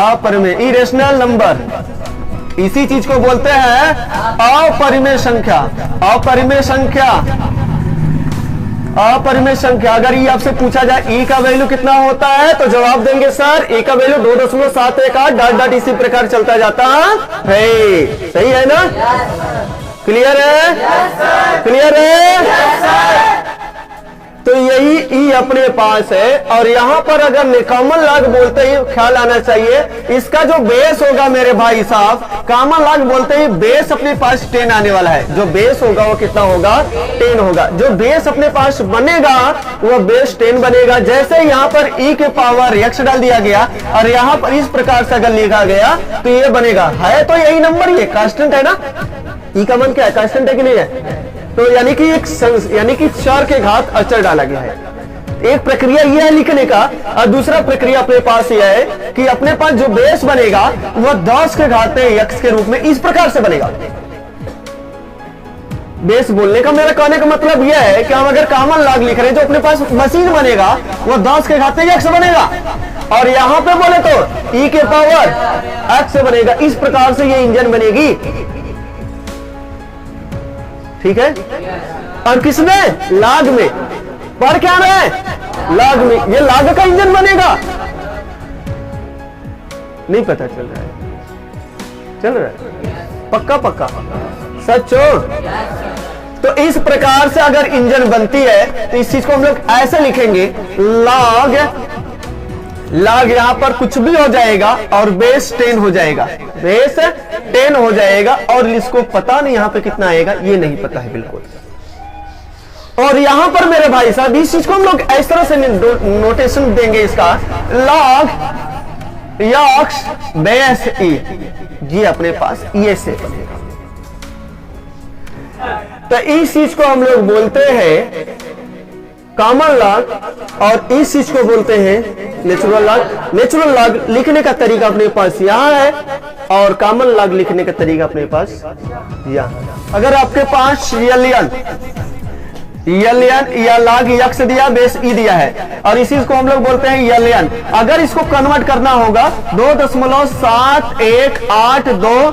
अपरिमेय इरेशनल नंबर, इसी चीज को बोलते हैं अपरिमेय संख्या। अपरिमेय संख्या, अपरिमेय संख्या। अगर ये आपसे पूछा जाए ई का वैल्यू कितना होता है तो जवाब देंगे सर ई का वैल्यू 2.718 डॉट डॉट इसी प्रकार चलता जाता है। सही है ना? क्लियर है? क्लियर है? तो यही ई अपने पास है। और यहां पर अगर कॉमन लॉग बोलते ही ख्याल आना चाहिए, इसका जो बेस होगा मेरे भाई साहब, कॉमन लॉग बोलते ही बेस अपने पास 10 आने वाला है। जो बेस होगा वो कितना होगा? 10 होगा। जो बेस अपने पास बनेगा वो बेस 10 बनेगा। जैसे यहां पर ई के पावर x डाल दिया गया और यहां पर इस प्रकार से अगर लिखा गया तो ये बनेगा। है तो यही नंबर, ये कांस्टेंट है ना? ई का मान क्या है? कांस्टेंट है कि नहीं है? तो यानी कि चर के घात अचर डाला गया है। एक प्रक्रिया यह है लिखने का, और दूसरा प्रक्रिया अपने पास यह है कि अपने पास जो बेस बनेगा वह 10 के घात x के रूप में इस प्रकार से बनेगा। बेस बोलने का मेरा कहने का मतलब यह है कि हम अगर कॉमन लॉग लिख रहे हैं, जो अपने पास मशीन बनेगा वह 10 के घात x बनेगा, और यहां पे बोले तो e के पावर x बनेगा। इस प्रकार से ये इंजन बनेगी। ठीक है? और किसमें? लॉग में। पर क्या है? लॉग में। ये लॉग का इंजन बनेगा। नहीं पता चल रहा है? चल रहा है? पक्का पक्का सचो। तो इस प्रकार से अगर इंजन बनती है तो इस चीज को हम लोग ऐसे लिखेंगे, लॉग, लॉग यहां पर कुछ भी हो जाएगा और बेस 10 हो जाएगा। बेस 10 हो जाएगा और इसको पता नहीं यहां पे कितना आएगा, ये नहीं पता है बिल्कुल। और यहां पर मेरे भाई साहब इस चीज को हम लोग इस तरह से नोटेशन देंगे, इसका लॉग यक्स बेस ई, जी अपने पास ये से बनेगा। तो इस चीज को हम लोग बोलते हैं कॉमन लॉग, और इस चीज को बोलते हैं नेचुरल लॉग। नेचुरल लॉग लिखने का तरीका अपने पास यहां है और कॉमन लॉग लिखने का तरीका अपने पास यहां। अगर आपके पास एलएन या लॉग यक्स दिया, बेस ई दिया है, और इसी को हम लोग बोलते हैं एलएन। अगर इसको कन्वर्ट करना होगा 2.71882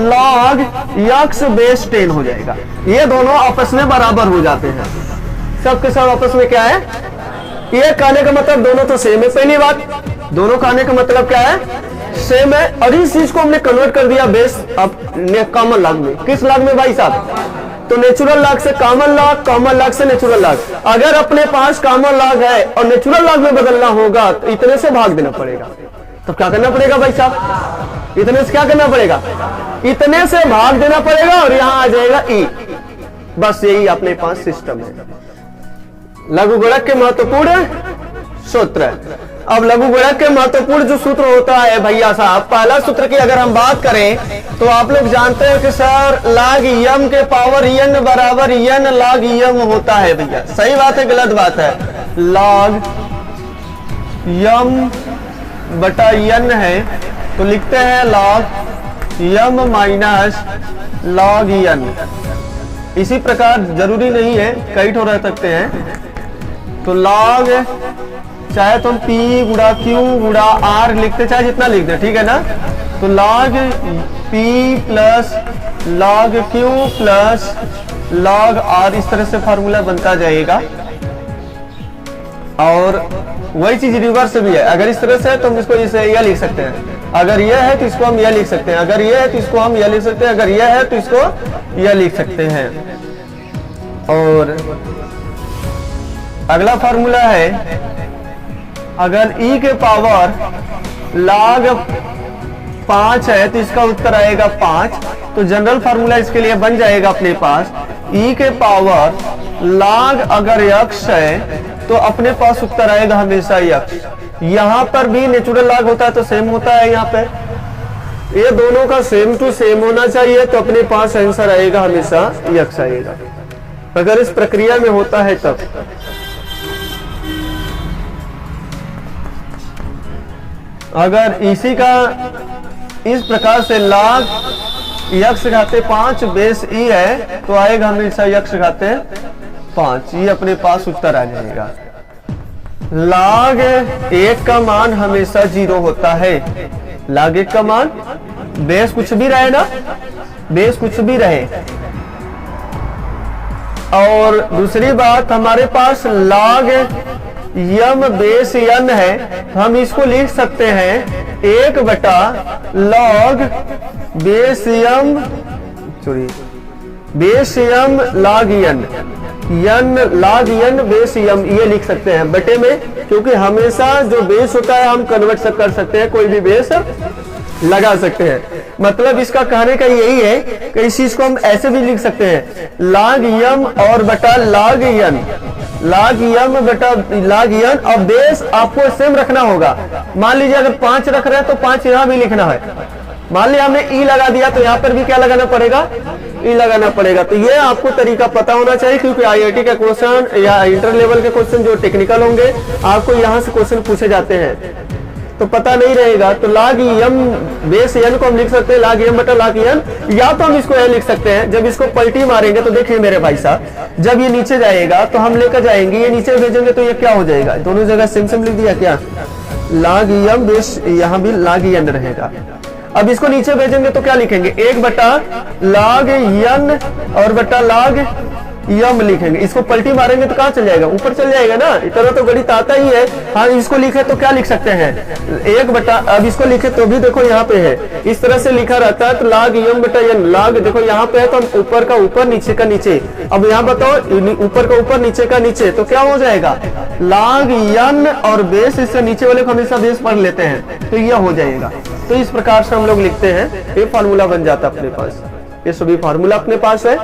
लॉग यक्स बेस 10 हो जाएगा। ये दोनों आपस में बराबर हो जाते हैं। सबके सब आपस में क्या है? ये कहने का मतलब दोनों तो सेम है। पहली बात, दोनों कहने का मतलब क्या है? सेम है। और इस चीज को हमने कन्वर्ट कर दिया बेस कॉमन लॉग में। किस लॉग में भाई साहब? तो नेचुरल लॉग से कॉमन लॉग, कॉमन लॉग से नेचुरल लॉग। अगर अपने पास कॉमन लॉग है और नेचुरल लॉग में बदलना होगा तो इतने से भाग देना पड़ेगा। तो क्या करना पड़ेगा भाई साहब? इतने से क्या करना पड़ेगा? इतने से भाग देना पड़ेगा और यहां आ जाएगा ई। बस यही अपने पास सिस्टम है। लघुगणक के महत्वपूर्ण सूत्र। अब लघुगणक के महत्वपूर्ण जो सूत्र होता है भैया साहब, पहला सूत्र की अगर हम बात करें तो आप लोग जानते हैं कि सर लॉग यम के पावर n बराबर n लॉग यम होता है। भैया सही बात है गलत बात है? लॉग यम बटा n है तो लिखते हैं लॉग यम माइनस लॉग n। इसी प्रकार जरूरी नहीं है, कई ठो रह सकते हैं। तो लॉग चाहे तुम p गुणा q गुणा r लिखते, चाहे जितना लिख दे, ठीक है ना? तो log p plus log q plus log r, इस तरह से फार्मूला बनता जाएगा। और वही चीज रिवर्स भी है। अगर इस तरह से है तो हम इसको इसे यह लिख सकते हैं, अगर यह है तो इसको हम यह लिख सकते हैं, अगर यह है तो इसको हम यह लिख सकते हैं, अगर यह है तो इसको यह लिख सकते हैं। और अगला फार्मूला है, अगर e के पावर log 5 है तो इसका उत्तर आएगा 5। तो जनरल फार्मूला इसके लिए बन जाएगा अपने पास e के पावर log अगर x है तो अपने पास उत्तर आएगा हमेशा x। यहां पर भी नेचुरल log होता है तो सेम होता है यहाँ पे। ये दोनों का सेम टू सेम होना चाहिए, तो अपने पास आंसर आएगा हमेशा यक्स आएगा, अगर इस प्रक्रिया में होता है तब। अगर इसी का इस प्रकार से log यक्स घाते 5 बेस ई है तो आएगा हमेशा यक्स घाते 5, ये अपने पास उत्तर आ जाएगा। log 1 का मान हमेशा 0 होता है, log 1 का मान बेस कुछ भी रहे ना, बेस कुछ भी रहे। और दूसरी बात, हमारे पास log यम बेस n है, तो हम इसको लिख सकते हैं 1 बटा log बेस यम log n log n base यम, ये लिख सकते हैं बटे में, क्योंकि हमेशा जो बेस होता है हम कन्वर्ट कर सकते हैं, कोई भी बेस लगा सकते हैं। मतलब इसका कहने का यही है कि इस चीज को हम ऐसे भी लिख सकते हैं log m और बटा log n, log m बटा log n, और बेस आपको सेम रखना होगा। मान लीजिए अगर 5 रख रहे हैं तो 5 यहां भी लिखना है। मान लिया हमने ई लगा दिया तो यहाँ पर भी क्या लगाना पड़ेगा, ई लगाना पड़ेगा। तो ये आपको तरीका पता होना चाहिए, क्योंकि आईआईटी का क्वेश्चन या इंटर लेवल के क्वेश्चन जो टेक्निकल होंगे आपको यहाँ से क्वेश्चन पूछे जाते हैं, तो पता नहीं रहेगा। तो log m बेस n को हम लिख सकते हैं log m बटा log n, या तो हम इसको ये लिख सकते हैं, जब इसको पलटी मारेंगे तो देखिए मेरे भाई साहब, जब ये नीचे जाएगा तो हम लेकर जाएंगे, ये नीचे भेजेंगे तो ये क्या हो जाएगा, दोनों जगह सेम लिख दिया क्या, log m बेस, यहाँ भी log n रहेगा। अब इसको नीचे भेजेंगे तो क्या लिखेंगे, 1 बटा log n और बटा log m लिखेंगे। इसको पलटी मारेंगे तो कहाँ चल जाएगा, ऊपर चल जाएगा ना, इतना तो गणित आता ही है। हाँ, इसको लिखे तो क्या लिख सकते हैं 1 बटा, अब इसको लिखे तो भी देखो यहाँ पे है, इस तरह से लिखा रहता है। तो log m बटा n, log देखो यहाँ पे है तो हम ऊपर का ऊपर नीचे का नीचे, अब यहाँ बताओ ऊपर का ऊपर नीचे का नीचे, तो क्या हो जाएगा log n और बेस, इससे नीचे वाले को हमेशा बेस पढ़ लेते हैं, तो यह हो जाएगा। तो इस प्रकार से हम लोग लिखते हैं, ये फार्मूला बन जाता है अपने पास, ये सभी फार्मूला अपने पास है।